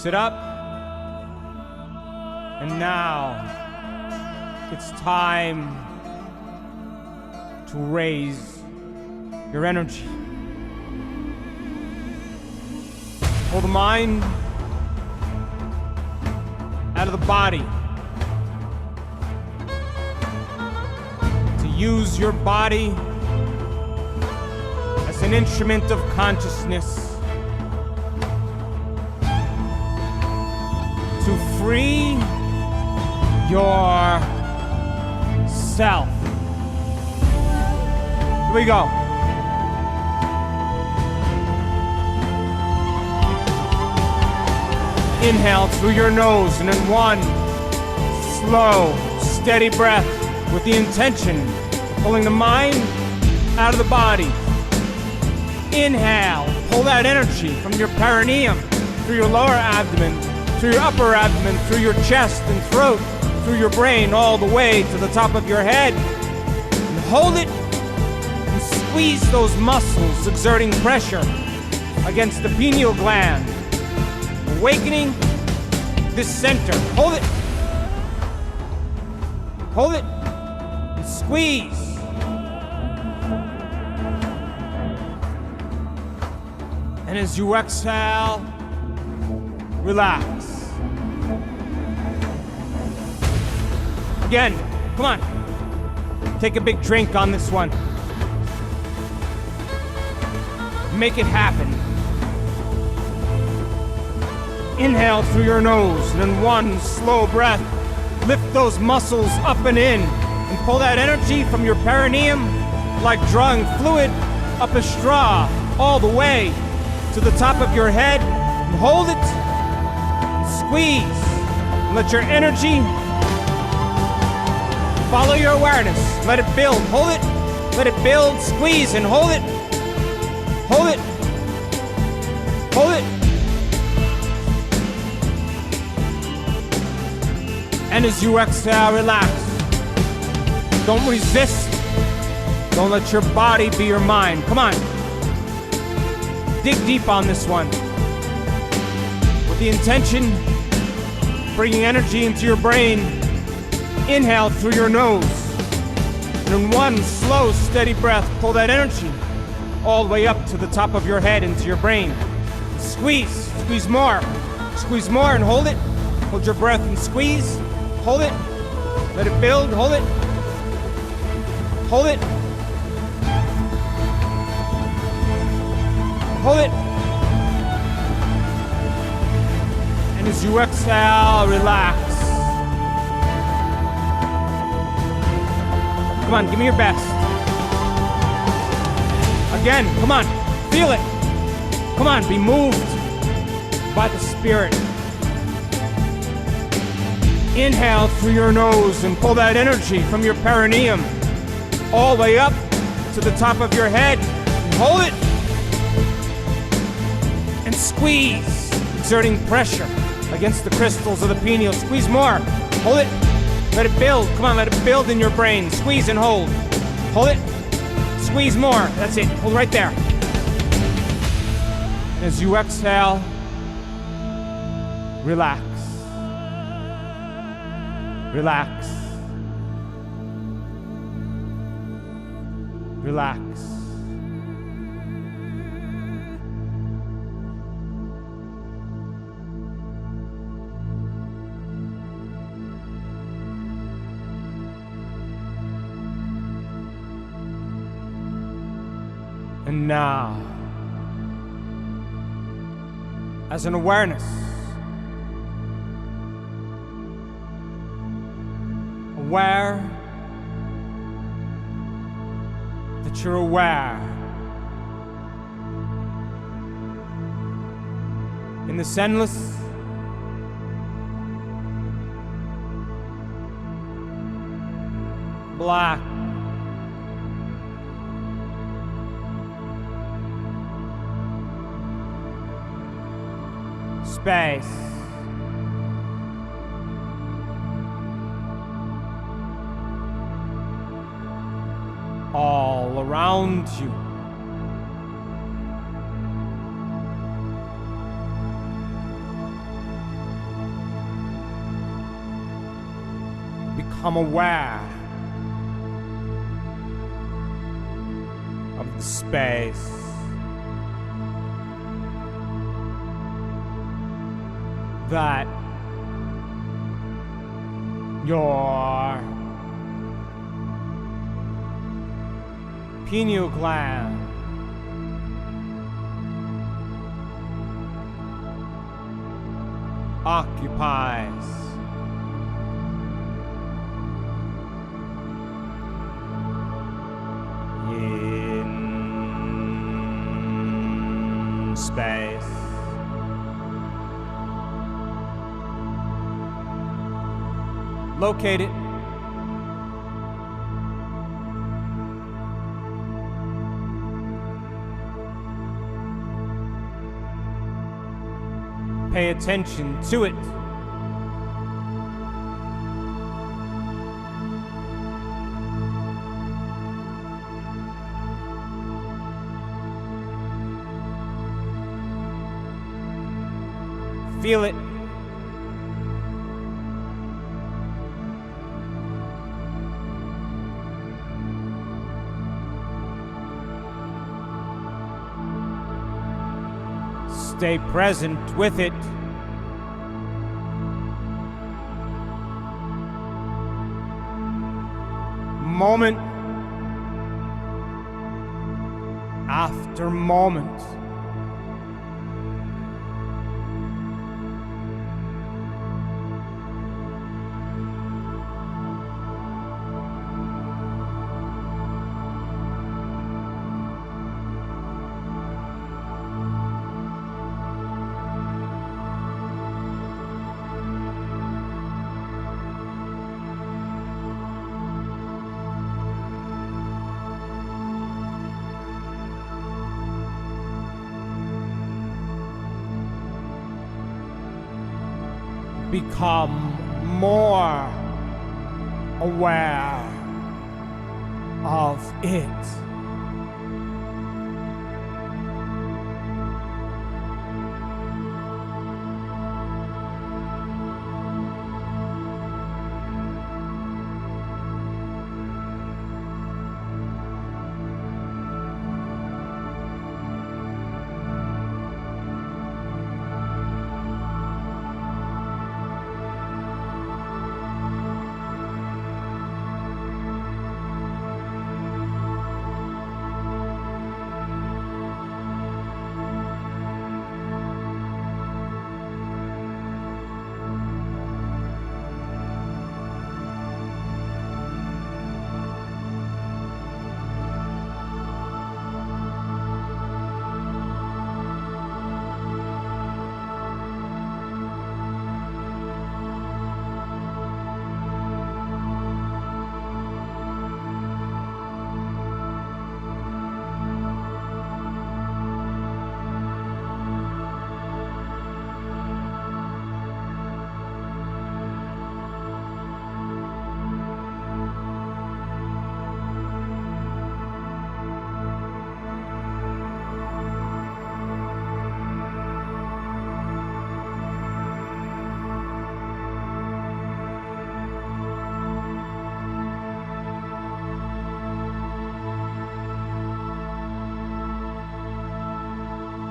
Sit up. And now it's time to raise your energy. Pull the mind out of the body. To use your body as an instrument of consciousness. To free yourself. Here we go. Inhale through your nose, and in one slow, steady breath with the intention of pulling the mind out of the body. Inhale, pull that energy from your perineum, through your lower abdomen, through your upper abdomen, through your chest and throat, through your brain, all the way to the top of your head. And hold it and squeeze those muscles, exerting pressure against the pineal gland, awakening this center. Hold it. Hold it and squeeze. And as you exhale, relax. Again, come on. Take a big drink on this one. Make it happen. Inhale through your nose, and in one slow breath, lift those muscles up and in, and pull that energy from your perineum like drawing fluid up a straw all the way to the top of your head. And hold it, and squeeze, and let your energy follow your awareness. Let it build. Hold it. Let it build. Squeeze and hold it. Hold it. Hold it. And as you exhale, relax. Don't resist. Don't let your body be your mind. Come on. Dig deep on this one. With the intention, bringing energy into your brain. Inhale through your nose. And in one slow, steady breath, pull that energy all the way up to the top of your head into your brain. Squeeze. Squeeze more. Squeeze more and hold it. Hold your breath and squeeze. Hold it. Let it build. Hold it. Hold it. Hold it. And as you exhale, relax. Come on, give me your best. Again, come on, feel it. Come on, be moved by the spirit. Inhale through your nose and pull that energy from your perineum all the way up to the top of your head. And hold it. And squeeze, exerting pressure against the crystals of the pineal. Squeeze more. Hold it. Let it build. Come on, let it build in your brain. Squeeze and hold. Hold it. Squeeze more. That's it. Hold right there. And as you exhale, relax. Relax. Relax. And now, as an awareness, aware that you're aware in this endless black space. All around you. become aware of the space that your pineal gland occupies. In space. Locate it. Pay attention to it. Feel it. Stay present with it. Moment after moment. Become more aware of it.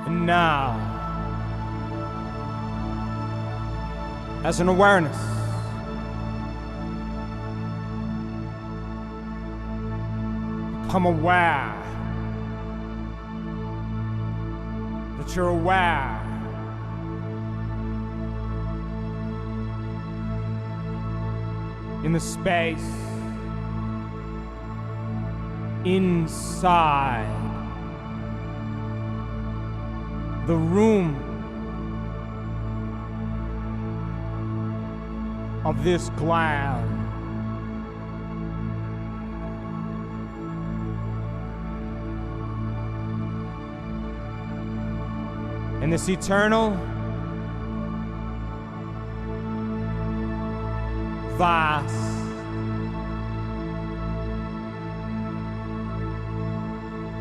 Now, as an awareness, become aware that you're aware in the space inside the room of this gland. And this eternal, vast,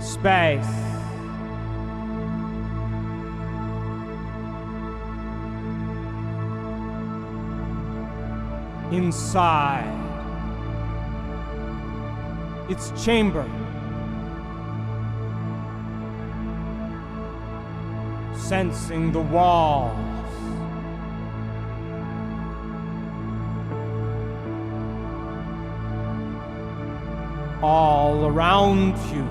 space inside its chamber. Sensing the walls. All around you.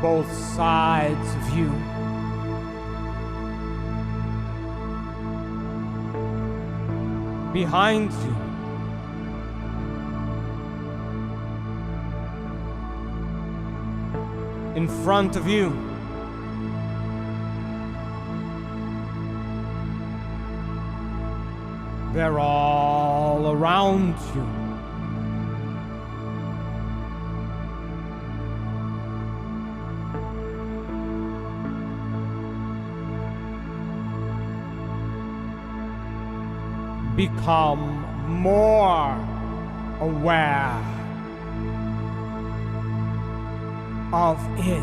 Both sides of you. Behind you. In front of you. They're all around you. Become more aware of it.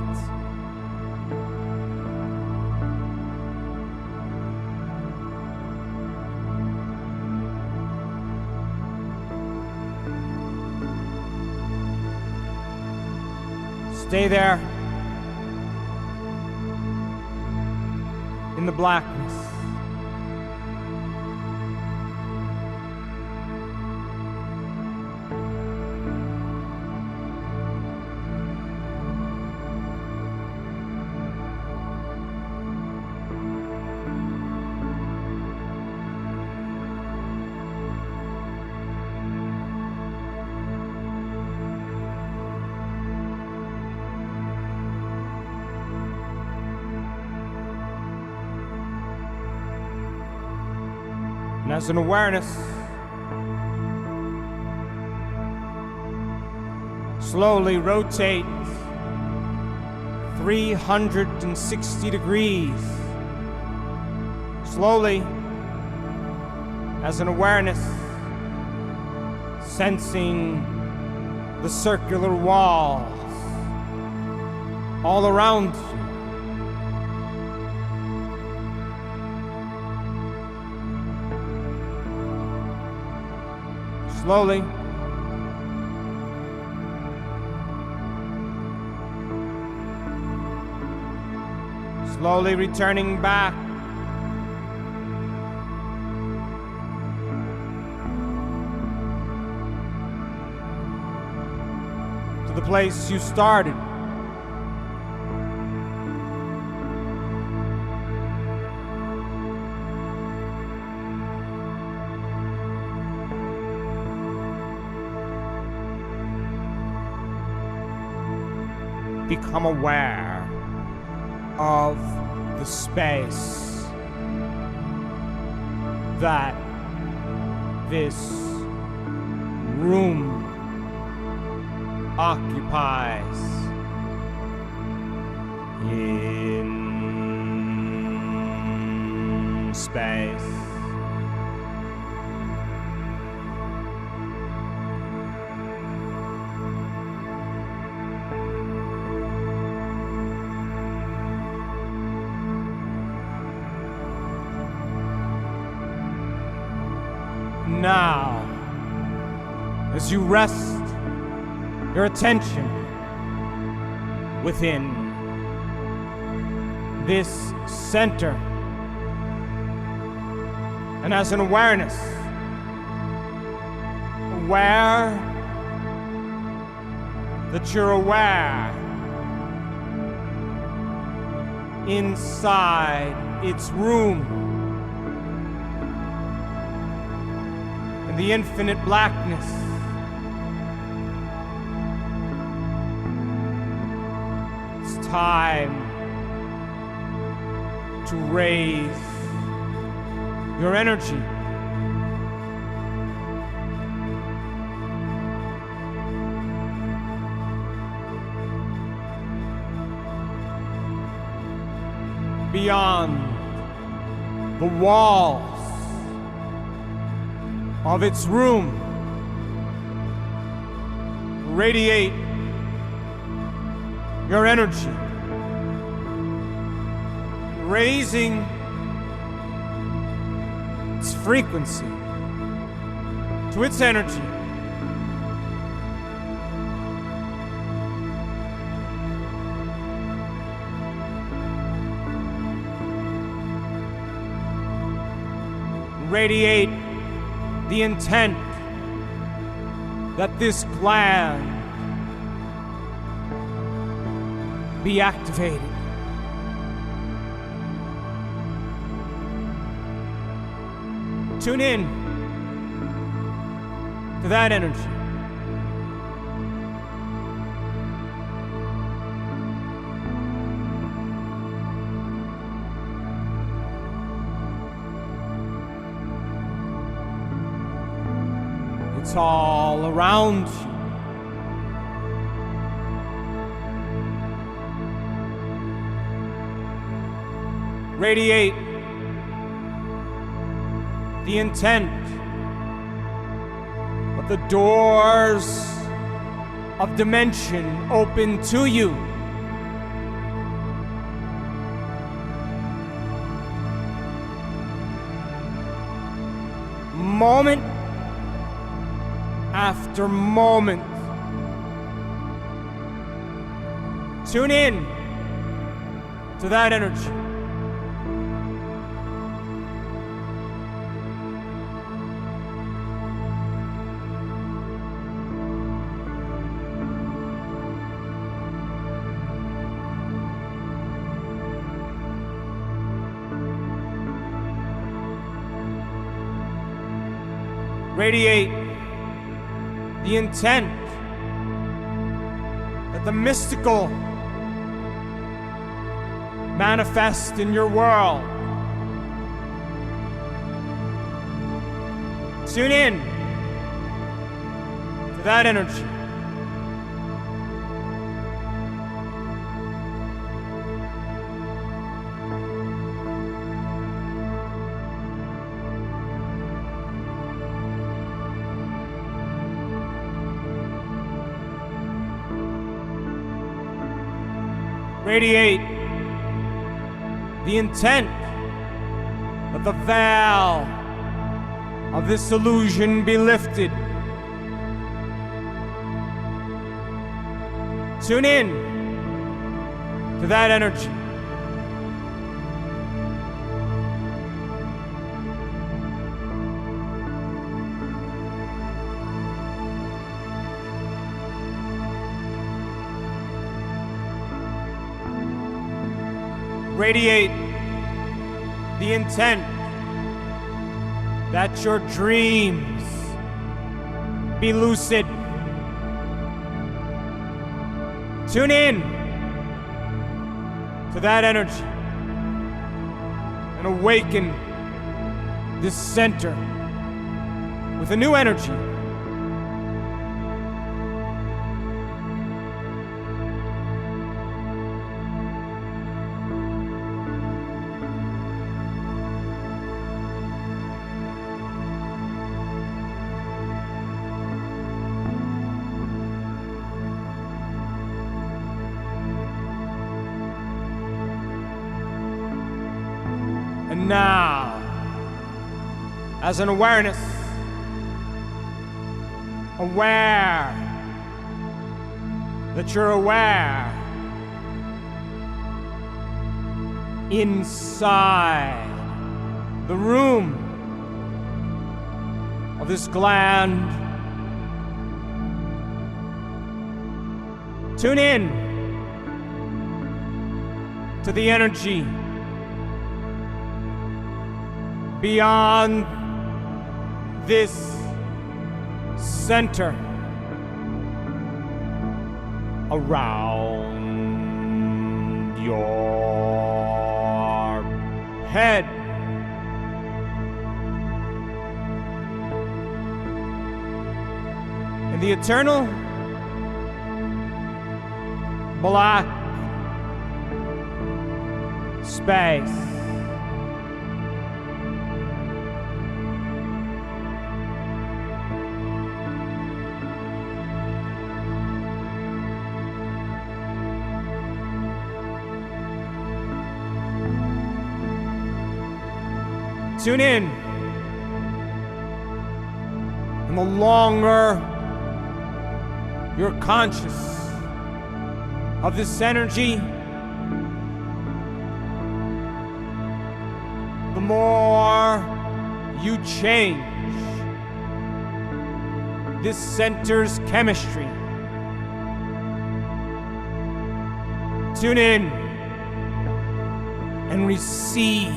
Stay there in the blackness. And as an awareness, slowly rotate 360 degrees. Slowly, as an awareness, sensing the circular walls all around you. Slowly, slowly returning back to the place you started. Become aware of the space that this room occupies in space. Now, as you rest your attention within this center, and as an awareness, aware that you're aware inside its room, the infinite blackness. It's time to raise your energy. Beyond the walls of its room, radiate your energy raising its frequency to its energy. Radiate the intent that this gland be activated. Tune in to that energy. It's all around you. Radiate the intent of the doors of dimension open to you. Moment after moment. Tune in to that energy. Radiate the intent that the mystical manifest in your world. Tune in to that energy. Radiate the intent that the veil of this illusion be lifted. Tune in to that energy. Radiate the intent that your dreams be lucid. Tune in to that energy and awaken this center with a new energy. And now, as an awareness, aware that you're aware, inside the room of this gland, tune in to the energy beyond this center, around your head. In the eternal black space, Tune in. And the longer you're conscious of this energy, the more you change this center's chemistry. Tune in and receive.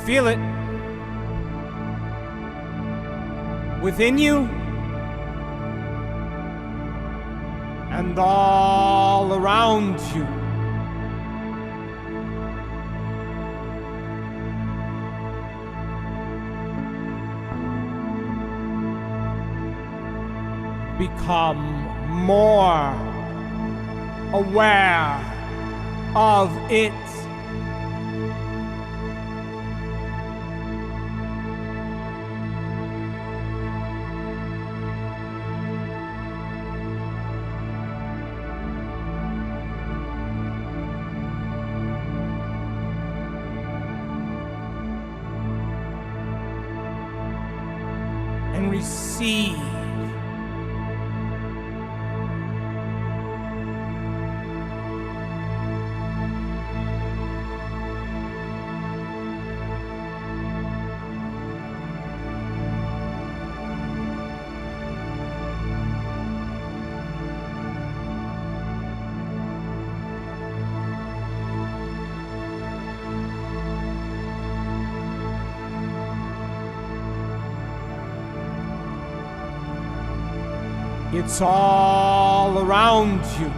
Feel it within you and all around you. Become more aware of it. And receive. It's all around you.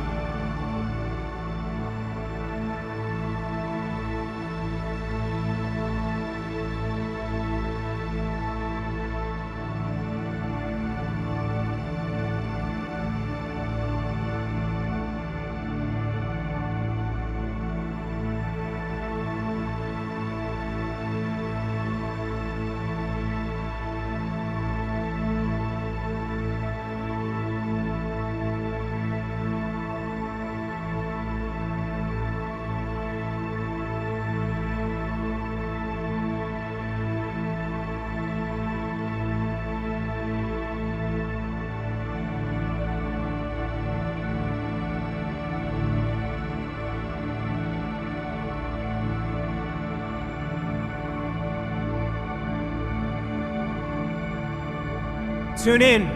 Tune in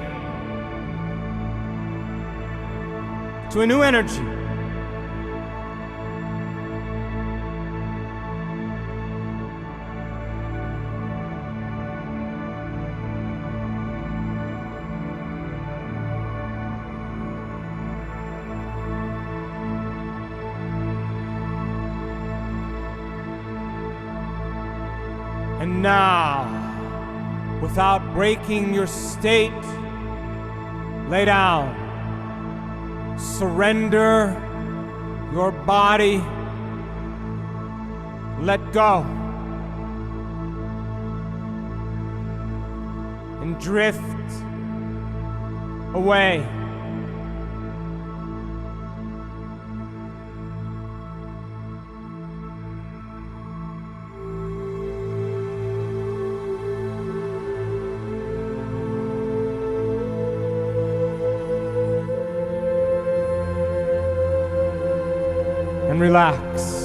to a new energy. And now, without breaking your state, lay down. Surrender your body. Let go. And drift away. And relax.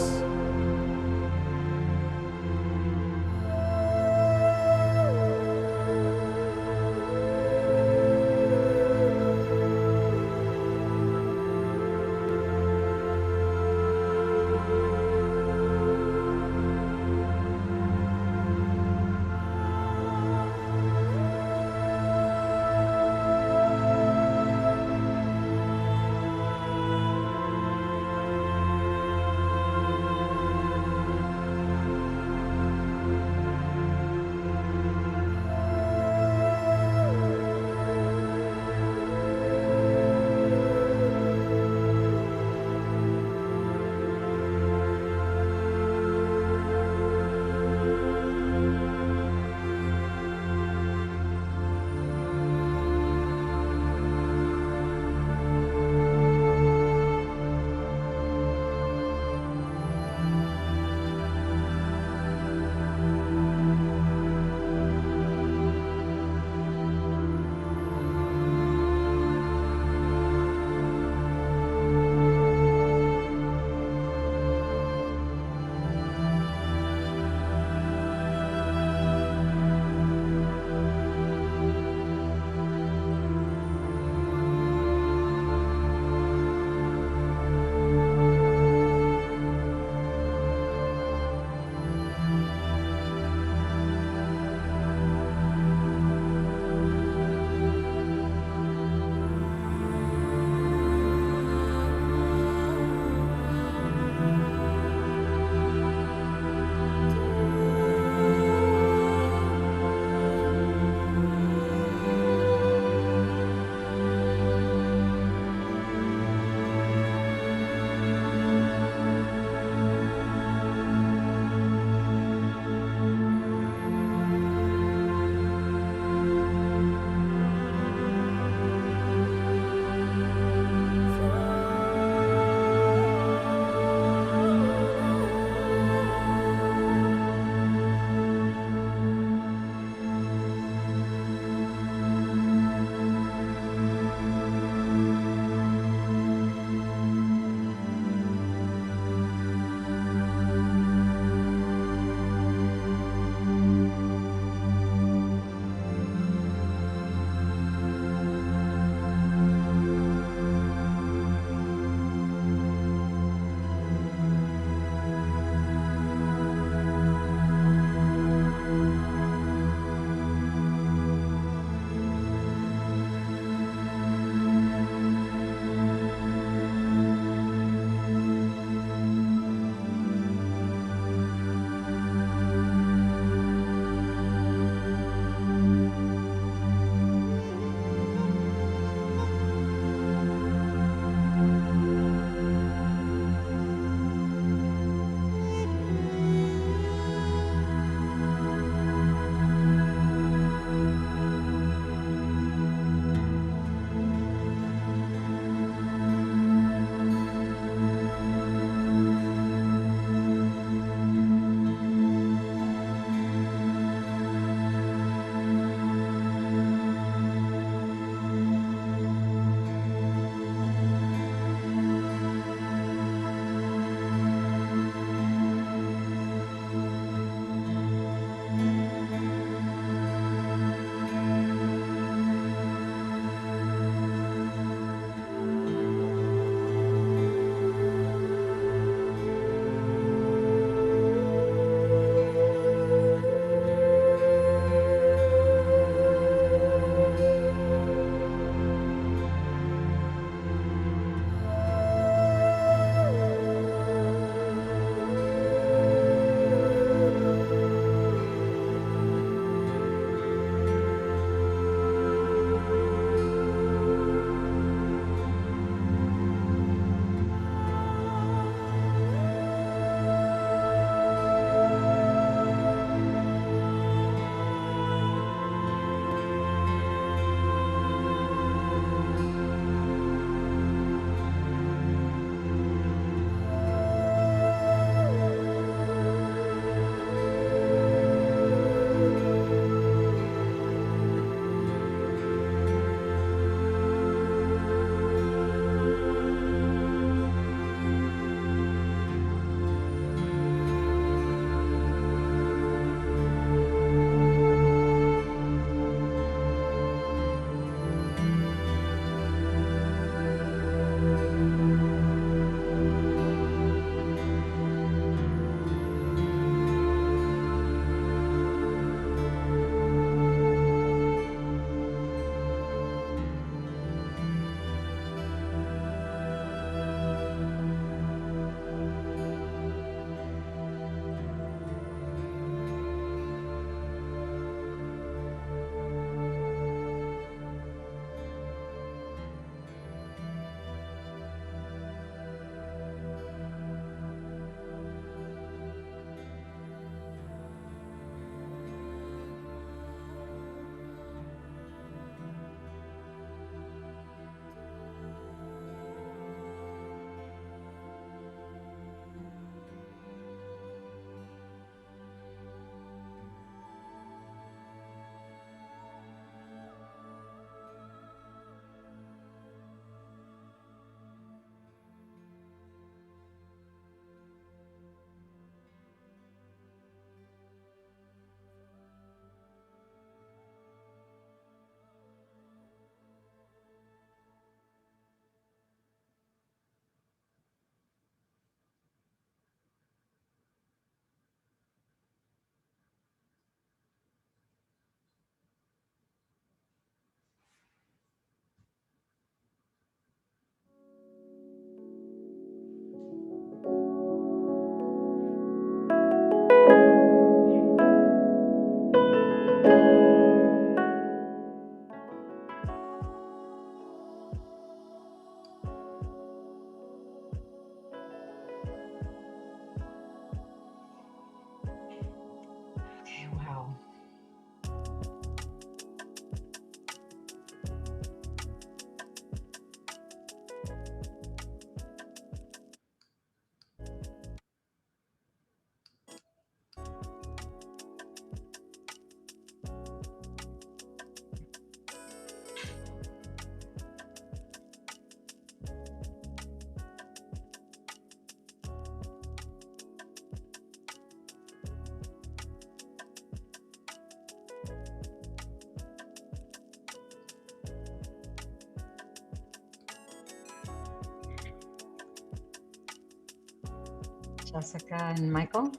Jessica and Michael.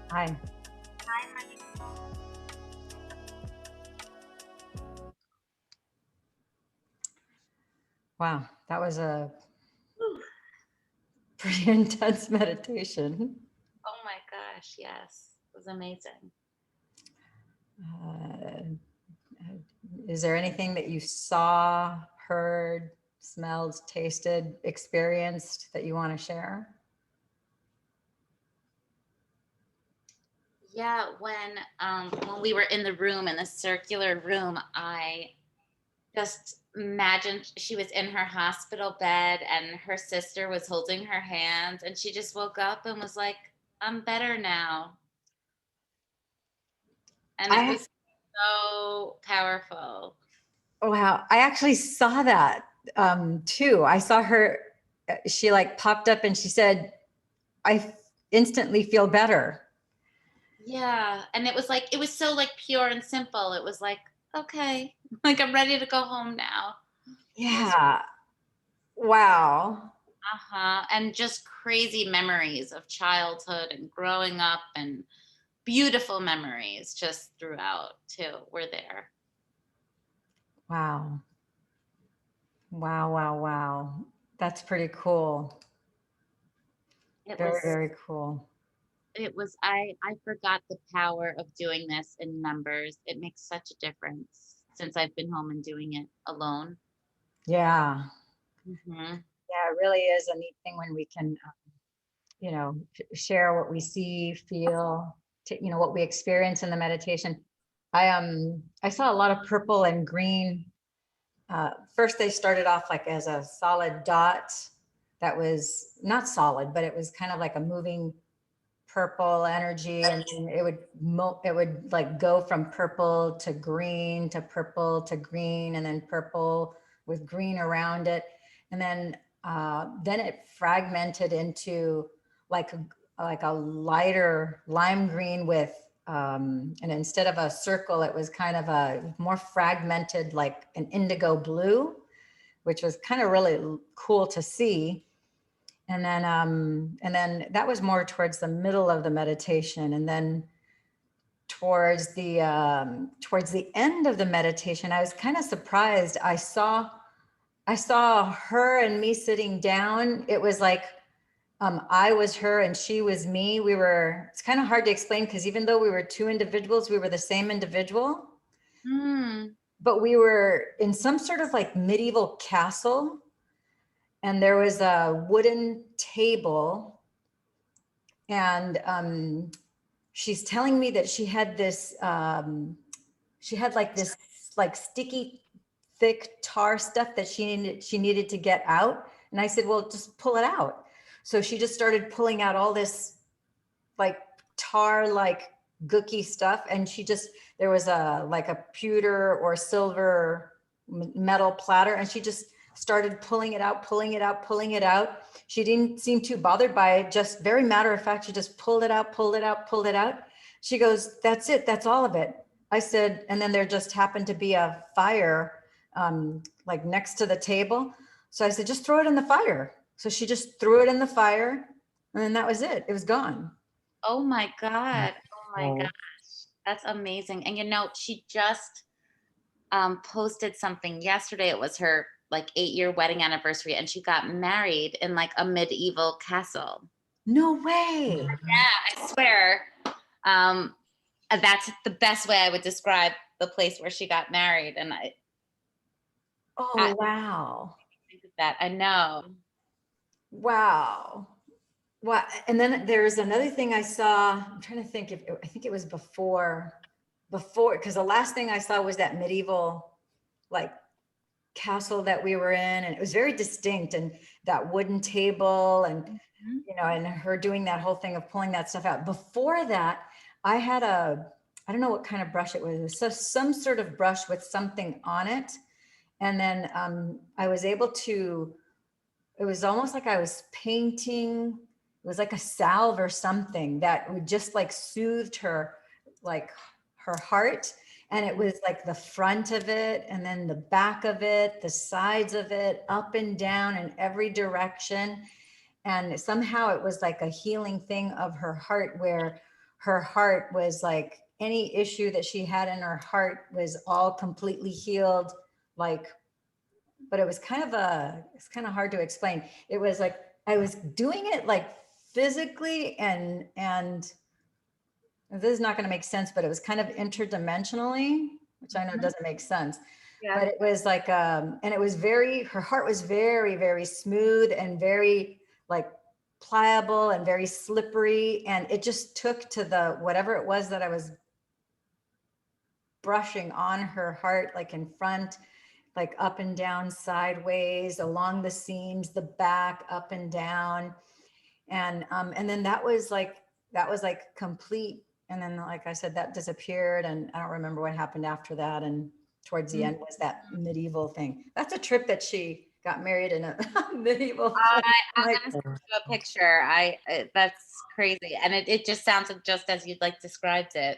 Hi. Wow, that was a pretty intense meditation. Oh my gosh, yes. It was amazing. Is there anything that you saw, heard, smelled, tasted, experienced that you want to share? Yeah, when we were in the room, in the circular room, I just imagined she was in her hospital bed and her sister was holding her hands, and she just woke up and was like, I'm better now. And it was so powerful. Wow, I actually saw that too. I saw her, she like popped up and she said, I instantly feel better. Yeah. And it was like, it was so like pure and simple. It was like, okay, like I'm ready to go home now. Yeah. Wow. Uh-huh. And just crazy memories of childhood and growing up, and beautiful memories just throughout too were there. Wow. Wow, wow, wow. That's pretty cool. It Very, was very cool. I forgot the power of doing this in numbers. It makes such a difference since I've been home and doing it alone. Yeah. Mm-hmm. Yeah, it really is a neat thing when we can, share what we see, feel, what we experience in the meditation. I saw a lot of purple and green. First, they started off like as a solid dot that was not solid, but it was kind of like a moving purple energy, and then it would like go from purple to green to purple to green, and then purple with green around it, and then it fragmented into like a lighter lime green with and instead of a circle, it was kind of a more fragmented, like an indigo blue, which was kind of really cool to see. And then that was more towards the middle of the meditation. And then towards the end of the meditation, I was kind of surprised. I saw her and me sitting down. It was like I was her and she was me. It's kind of hard to explain because even though we were two individuals, we were the same individual. Mm. But we were in some sort of like medieval castle. And there was a wooden table, and she's telling me that she had like this like sticky, thick tar stuff that she needed to get out. And I said, well, just pull it out. So she just started pulling out all this like tar, like gooky stuff. And there was like a pewter or silver metal platter, and she just started pulling it out, pulling it out, pulling it out. She didn't seem too bothered by it, just very matter of fact. She just pulled it out, pulled it out, pulled it out. She goes, that's it, that's all of it. I said, and then there just happened to be a fire like next to the table. So I said, just throw it in the fire. So she just threw it in the fire, and then that was it. It was gone. Oh my God. Oh my gosh. That's amazing. And she just posted something yesterday. It was her like 8-year wedding anniversary, and she got married in like a medieval castle. No way. Yeah, I swear. That's the best way I would describe the place where she got married. And Wow. think of that. I know. Wow. Wow. And then there's another thing I saw. I'm trying to think I think it was before, because the last thing I saw was that medieval like castle that we were in, and it was very distinct, and that wooden table, and and her doing that whole thing of pulling that stuff out. Before that, I had I don't know what kind of brush it was. It was some sort of brush with something on it. And then I was able to it was almost like I was painting. It was like a salve or something that would just like soothed her, like her heart. And it was like the front of it, and then the back of it, the sides of it, up and down in every direction. And somehow it was like a healing thing of her heart, where her heart was like any issue that she had in her heart was all completely healed. Like, but it was it's kind of hard to explain. It was like, I was doing it like physically and this is not going to make sense, but it was kind of interdimensionally, which I know doesn't make sense. Yeah. But it was like, and it was her heart was very, very smooth and very like pliable and very slippery. And it just took to the, whatever it was that I was brushing on her heart, like in front, like up and down, sideways, along the seams, the back, up and down. And then that was like complete. And then, like I said, that disappeared, and I don't remember what happened after that. And towards the end was that medieval thing. That's a trip that she got married in a medieval place. I'm Like, gonna send you a picture. That's crazy, and it just sounds just as you'd like described it.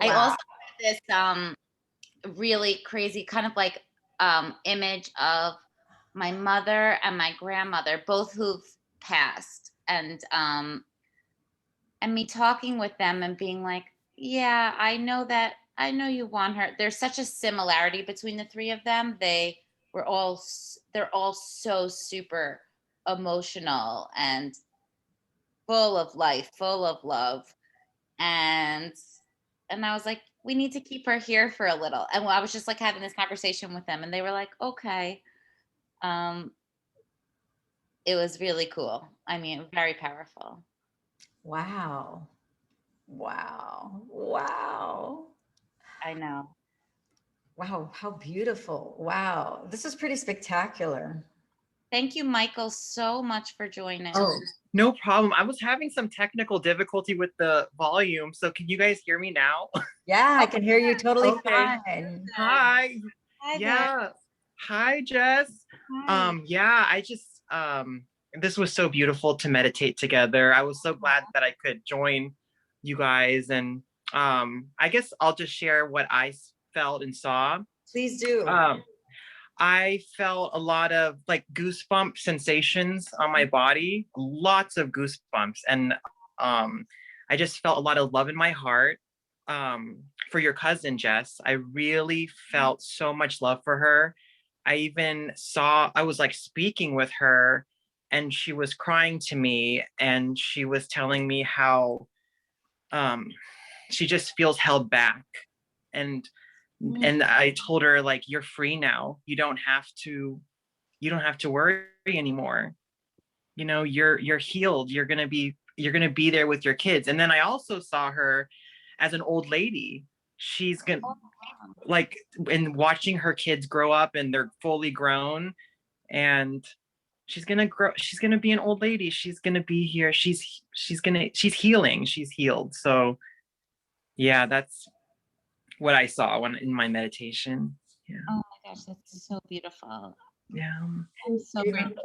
I wow. also had this really crazy kind of like image of my mother and my grandmother, both who've passed, and me talking with them and being like, yeah, I know you want her. There's such a similarity between the three of them. They're all so super emotional and full of life, full of love. And I was like, we need to keep her here for a little. And I was just like having this conversation with them, and they were like, okay. It was really cool. I mean, very powerful. Wow. Wow. Wow. I know. Wow. How beautiful. Wow. This is pretty spectacular. Thank you, Michael, so much for joining. Oh, no problem. I was having some technical difficulty with the volume. So can you guys hear me now? Yeah, I can hear you totally Okay. fine. Hi. Hi there. Yeah. Hi, Jess. Hi. Yeah, I just this was so beautiful to meditate together. I was so glad that I could join you guys, and I guess I'll just share what I felt and saw. Please do. I felt a lot of like goosebump sensations on my body, lots of goosebumps. And I just felt a lot of love in my heart for your cousin, Jess. I really felt so much love for her. I was like speaking with her, and she was crying to me, and she was telling me how she just feels held back. And I told her, like, you're free now. You don't have to worry anymore. You know, you're healed. You're gonna be there with your kids. And then I also saw her as an old lady. She's gonna like, and watching her kids grow up, and they're fully grown, and she's gonna be an old lady. She's gonna be here. She's healing. She's healed. So yeah, that's what I saw in my meditation. Yeah. Oh my gosh, that's so beautiful. Yeah. I'm so grateful for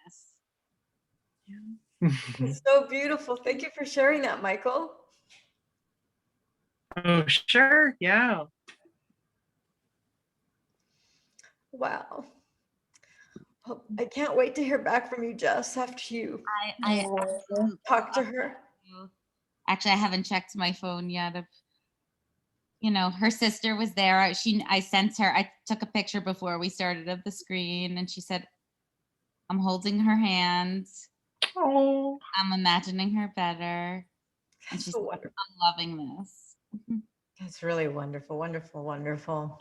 this. Yeah. It's so beautiful. Thank you for sharing that, Michael. Oh, sure. Yeah. Wow. Well, I can't wait to hear back from you, Jess, after you I talk to her. actually, I haven't checked my phone yet. You know, her sister was there. I sent her, I took a picture before we started of the screen, and she said, I'm holding her hand. Oh. I'm imagining her better. And she's so like, wonderful. I'm loving this. That's really wonderful, wonderful, wonderful.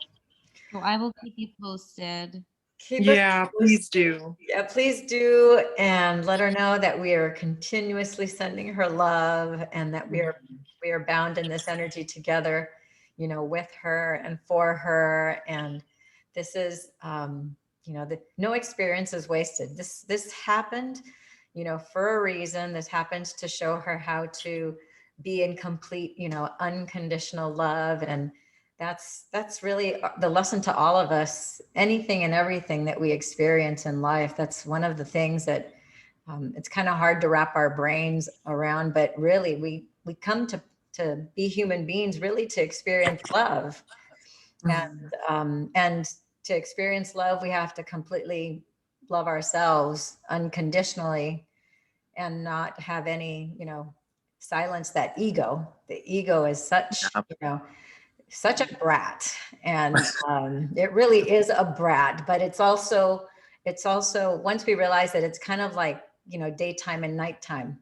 So I will keep you posted. Yeah, please do. Yeah, please do. And let her know that we are continuously sending her love, and that we are bound in this energy together, you know, with her and for her. And this is, you know, no experience is wasted. This happened, you know, for a reason. This happened to show her how to be in complete, you know, unconditional love. And That's really the lesson to all of us. Anything and everything that we experience in life, that's one of the things that it's kind of hard to wrap our brains around. But really, we come to be human beings, really to experience love, and to experience love, we have to completely love ourselves unconditionally, and not have any, silence that ego. The ego is such, such a brat, and it really is a brat. But it's also once we realize that it's kind of like, daytime and nighttime.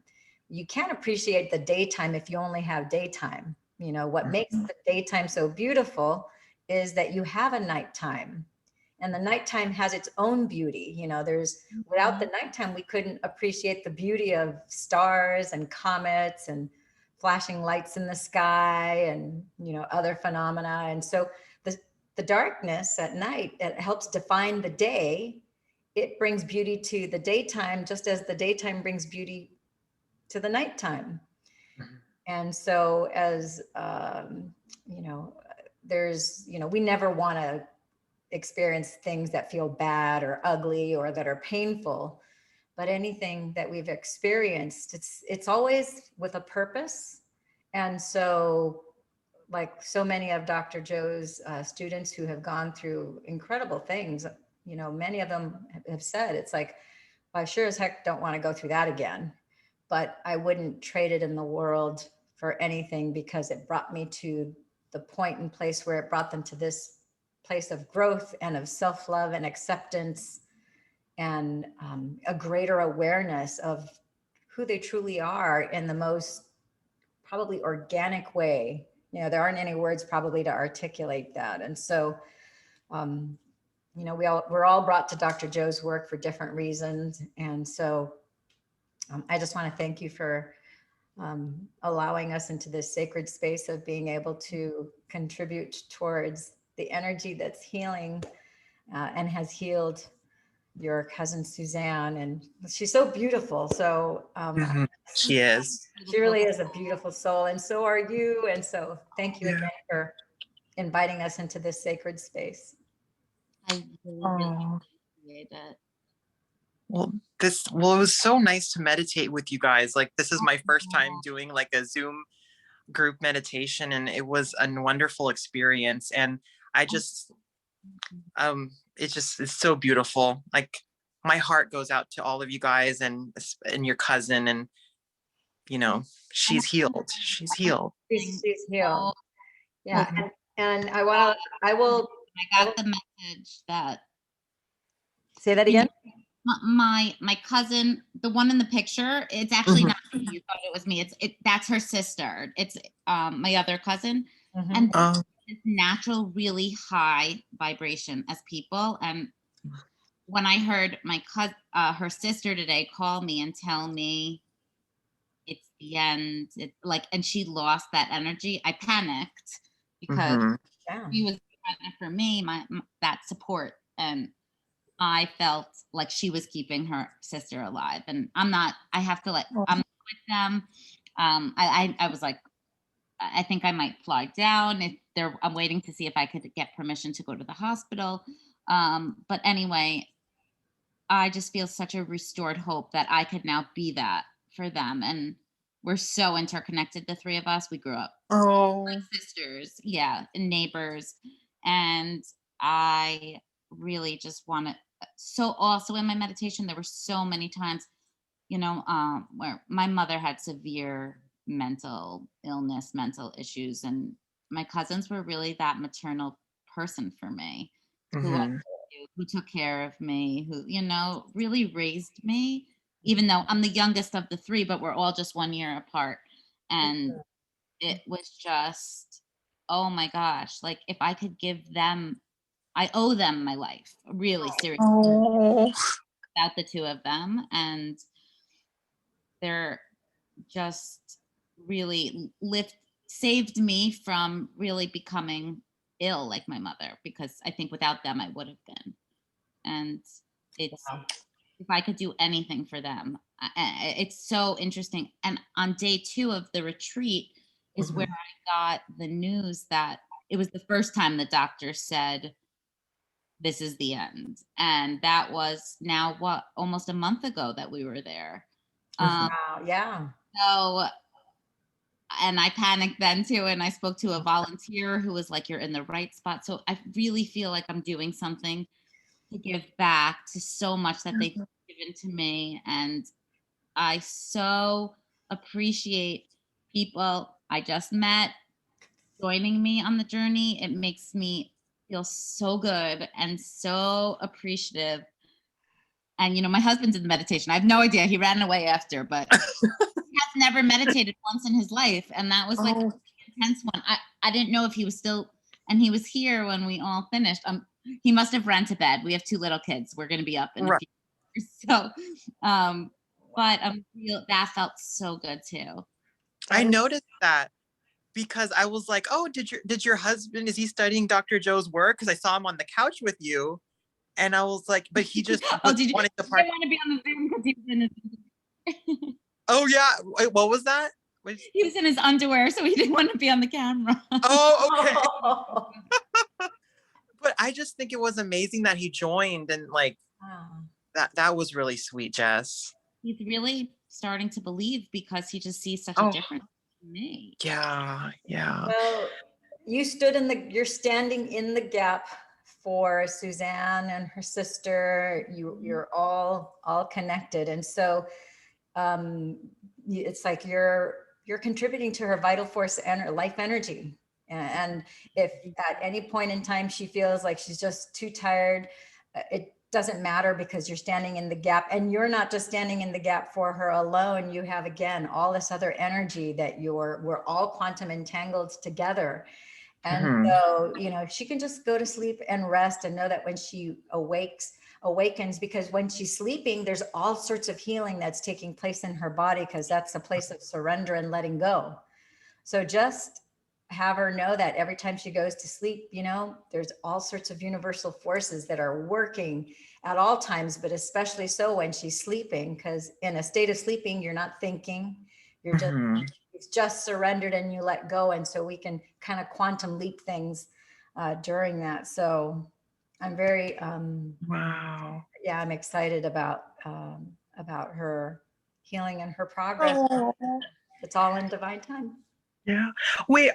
You can't appreciate the daytime if you only have daytime. What makes the daytime so beautiful is that you have a nighttime, and the nighttime has its own beauty. Without the nighttime, we couldn't appreciate the beauty of stars and comets and flashing lights in the sky, and other phenomena. And so the darkness at night, it helps define the day. It brings beauty to the daytime, just as the daytime brings beauty to the nighttime. And so as we never want to experience things that feel bad or ugly or that are painful. But anything that we've experienced, it's always with a purpose. And so, like so many of Dr. Joe's students who have gone through incredible things, many of them have said, it's like, I sure as heck don't want to go through that again, but I wouldn't trade it in the world for anything, because it brought me to the point and place where it brought them to this place of growth and of self-love and acceptance, and a greater awareness of who they truly are in the most probably organic way. There aren't any words probably to articulate that. And so, we're all brought to Dr. Joe's work for different reasons. And so I just want to thank you for allowing us into this sacred space of being able to contribute towards the energy that's healing and has healed your cousin Suzanne. And she's so beautiful. So She is. she really is a beautiful soul, and so are you. And so thank you again for inviting us into this sacred space. I really appreciate it. Well, it was so nice to meditate with you guys. Like, this is my first time doing like a Zoom group meditation, and it was a wonderful experience. And I just, it's so beautiful. Like, my heart goes out to all of you guys and your cousin, and she's healed. She's healed. She's healed. Yeah. And I will. I got the message that. Say that again. My cousin, the one in the picture, it's actually not me. You thought it was me. That's her sister. It's my other cousin, and this natural, really high vibration as people. And when I heard my cousin, her sister today call me and tell me it's the end, and she lost that energy, I panicked, because she was for me, that support, and I felt like she was keeping her sister alive. And I'm not with them. I was like, I think I might fly down I'm waiting to see if I could get permission to go to the hospital. But anyway, I just feel such a restored hope that I could now be that for them. And we're so interconnected, the three of us. We grew up like sisters, and neighbors. And I really just want to. So also in my meditation, there were so many times, where my mother had severe mental illness, mental issues, and my cousins were really that maternal person for me, who took care of me, who, really raised me, even though I'm the youngest of the three, but we're all just 1 year apart. And it was just, oh my gosh, like, if I could give them, I owe them my life, really seriously, without the two of them. And they're just really saved me from really becoming ill like my mother, because I think without them I would have been. And if I could do anything for them, it's so interesting. And on day 2 of the retreat is where I got the news that it was the first time the doctor said, this is the end. And that was now almost a month ago that we were there. Wow, yeah. So, and I panicked then too. And I spoke to a volunteer who was like, you're in the right spot. So I really feel like I'm doing something to give back to so much that they've given to me. And I so appreciate people I just met joining me on the journey. It makes me feel so good and so appreciative. And, my husband's in meditation. I have no idea. He ran away after, but he has never meditated once in his life. And that was like an intense one. I didn't know if he was still, and he was here when we all finished. He must have ran to bed. We have 2 little kids. We're going to be up in a few years. So, but that felt so good too. I noticed that because I was like, oh, did your husband, is he studying Dr. Joe's work? Because I saw him on the couch with you. And I was like, but he just wanted to part. I want to be on the Zoom because he was in his Oh yeah. Wait, what was that? He was in his underwear, so he didn't want to be on the camera. Oh, okay. But I just think it was amazing that he joined, and like that was really sweet, Jess. He's really starting to believe because he just sees such a difference in me. Yeah. Well, you're standing in the gap for Suzanne and her sister. You're all connected, and so it's like you're contributing to her vital force and her life energy. And if at any point in time she feels like she's just too tired, it doesn't matter, because you're standing in the gap, and you're not just standing in the gap for her alone. You have, again, all this other energy that we're all quantum entangled together. And so, she can just go to sleep and rest, and know that when she awakens, because when she's sleeping, there's all sorts of healing that's taking place in her body, because that's a place of surrender and letting go. So just have her know that every time she goes to sleep, there's all sorts of universal forces that are working at all times, but especially so when she's sleeping, because in a state of sleeping, you're not thinking, you're just it's just surrendered and you let go. And so we can kind of quantum leap things during that. So I'm very, wow. Yeah, I'm excited about her healing and her progress. It's all in divine time. Yeah. Wait,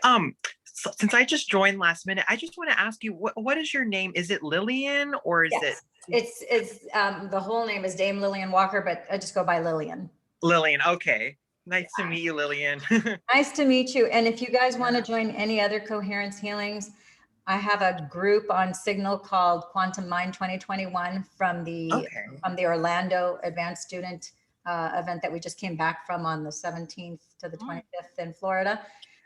since I just joined last minute, I just want to ask you, what is your name? Is it Lillian, or is it? It's the whole name is Dame Lillian Walker, but I just go by Lillian. Lillian. Okay. Nice to meet you, Lillian. Nice to meet you. And if you guys want to join any other Coherence Healings, I have a group on Signal called Quantum Mind 2021 from the Orlando Advanced Student event that we just came back from on the 17th to the 25th in Florida.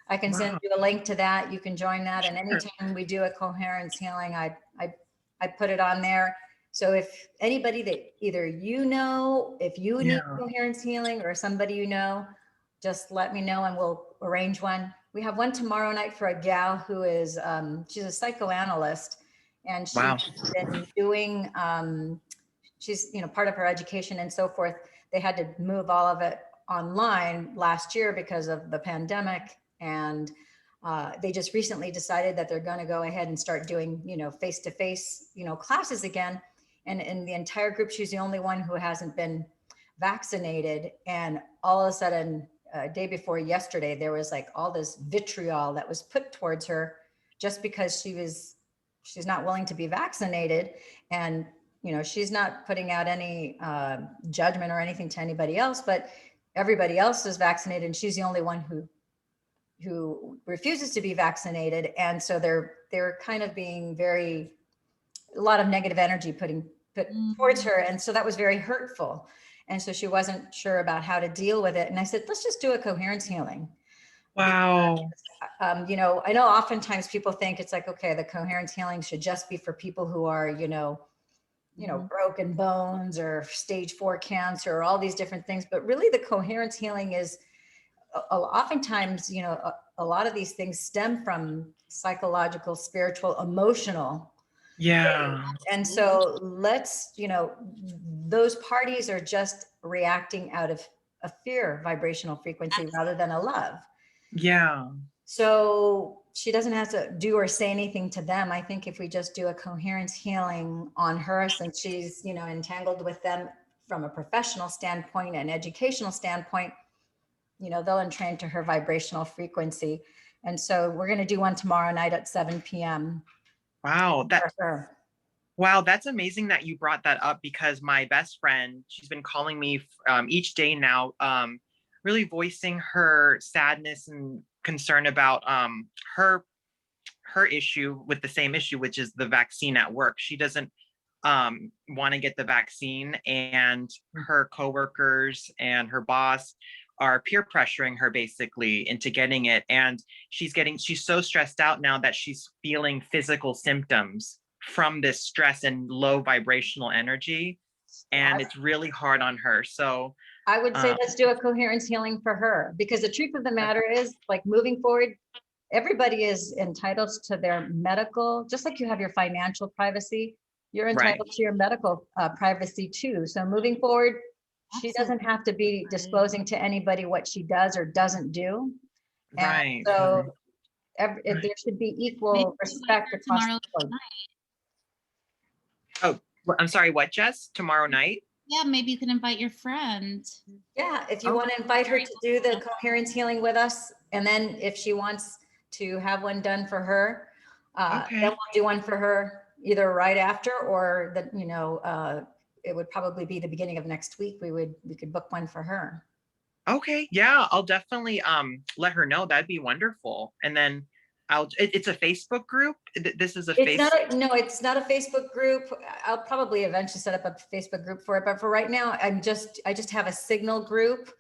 I can send you a link to that. You can join that. And anytime we do a Coherence Healing, I put it on there. So if anybody that either if you need Coherence Healing, or somebody just let me know and we'll arrange one. We have one tomorrow night for a gal who is, she's a psychoanalyst, and she's been doing, she's, part of her education and so forth. They had to move all of it online last year because of the pandemic. And they just recently decided that they're going to go ahead and start doing, face-to-face, classes again. And in the entire group, she's the only one who hasn't been vaccinated. And all of a sudden, day before yesterday, there was like all this vitriol that was put towards her just because she's not willing to be vaccinated. And, she's not putting out any judgment or anything to anybody else, but everybody else is vaccinated, and she's the only one who refuses to be vaccinated. And so they're kind of being a lot of negative energy put towards her. And so that was very hurtful. And so she wasn't sure about how to deal with it. And I said, let's just do a Coherence Healing. Wow. I know oftentimes people think it's like, okay, the Coherence Healing should just be for people who are, broken bones or stage 4 cancer or all these different things. But really the Coherence Healing is oftentimes, a lot of these things stem from psychological, spiritual, emotional. Yeah. And so those parties are just reacting out of a fear vibrational frequency rather than a love. Yeah. So she doesn't have to do or say anything to them. I think if we just do a coherence healing on her, since she's, you know, entangled with them from a professional standpoint and educational standpoint, you know, they'll entrain to her vibrational frequency. And so we're going to do one tomorrow night at 7 p.m. Wow, for her. wow, that's amazing that you brought that up, because my best friend, she's been calling me each day now, really voicing her sadness and concern about her issue with the same issue, which is the vaccine at work. She doesn't want to get the vaccine, and her coworkers and her boss are peer pressuring her basically into getting it. And she's so stressed out now that she's feeling physical symptoms from this stress and low vibrational energy. And it's really hard on her. So I would say let's do a coherence healing for her, because the truth of the matter is, like, moving forward, everybody is entitled to their medical, just like you have your financial privacy, you're entitled to your medical privacy too. So moving forward, she doesn't have to be disclosing to anybody what she does or doesn't do. And so there should be equal respect across the board. Oh, I'm sorry, what, Jess? Tomorrow night? Yeah, maybe you can invite your friend. Yeah, if you want to invite her to do the coherence healing with us, and then if she wants to have one done for her, then we'll do one for her either right after, or that, you know, it would probably be the beginning of next week. We could book one for her. Okay, yeah, I'll definitely let her know. That'd be wonderful. And then it's a Facebook group. This is a Facebook. No, it's not a Facebook group. I'll probably eventually set up a Facebook group for it, but for right now, I just have a Signal group.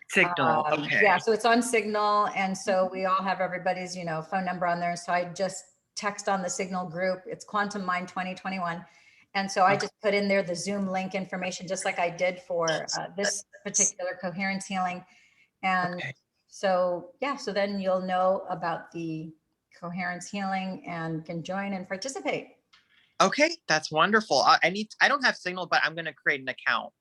Signal, okay. Yeah, so it's on Signal, and so we all have everybody's, you know, phone number on there. So I just text on the Signal group. It's Quantum Mind 2021. And so I just put in there the Zoom link information, just like I did for this particular coherence healing. And so, yeah, so then you'll know about the coherence healing and can join and participate. Okay, that's wonderful. I don't have Signal, but I'm going to create an account.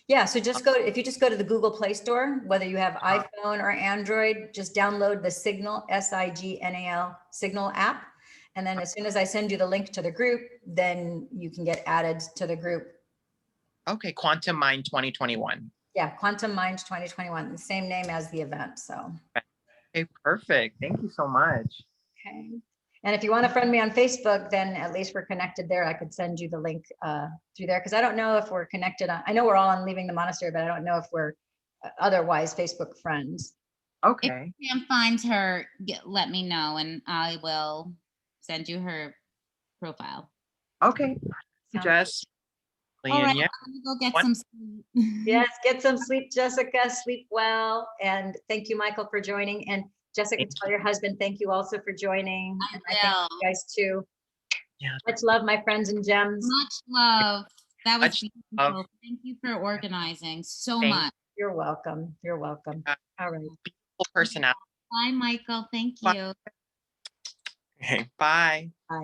Yeah, so if you just go to the Google Play Store, whether you have iPhone or Android, just download the Signal, Signal, Signal app. And then as soon as I send you the link to the group, then you can get added to the group. Okay, Quantum Mind 2021. Yeah, Quantum Mind 2021, the same name as the event, so. Okay, perfect. Thank you so much. Okay. And if you want to friend me on Facebook, then at least we're connected there. I could send you the link through there, because I don't know if we're connected. I know we're all on Leaving the Monastery, but I don't know if we're otherwise Facebook friends. Okay. If Sam finds her, let me know and I will send you her profile. Okay. Jess. All right, I'm gonna go get some sleep. Yes, get some sleep, Jessica. Sleep well. And thank you, Michael, for joining. And Jessica, tell your husband, thank you also for joining. And I thank you guys too. Yeah. Much love, my friends and gems. Much love. That was beautiful. Thank you for organizing so much. You're welcome. You're welcome. All right. Beautiful personality. Bye, Michael. Thank you. Okay, bye. Bye.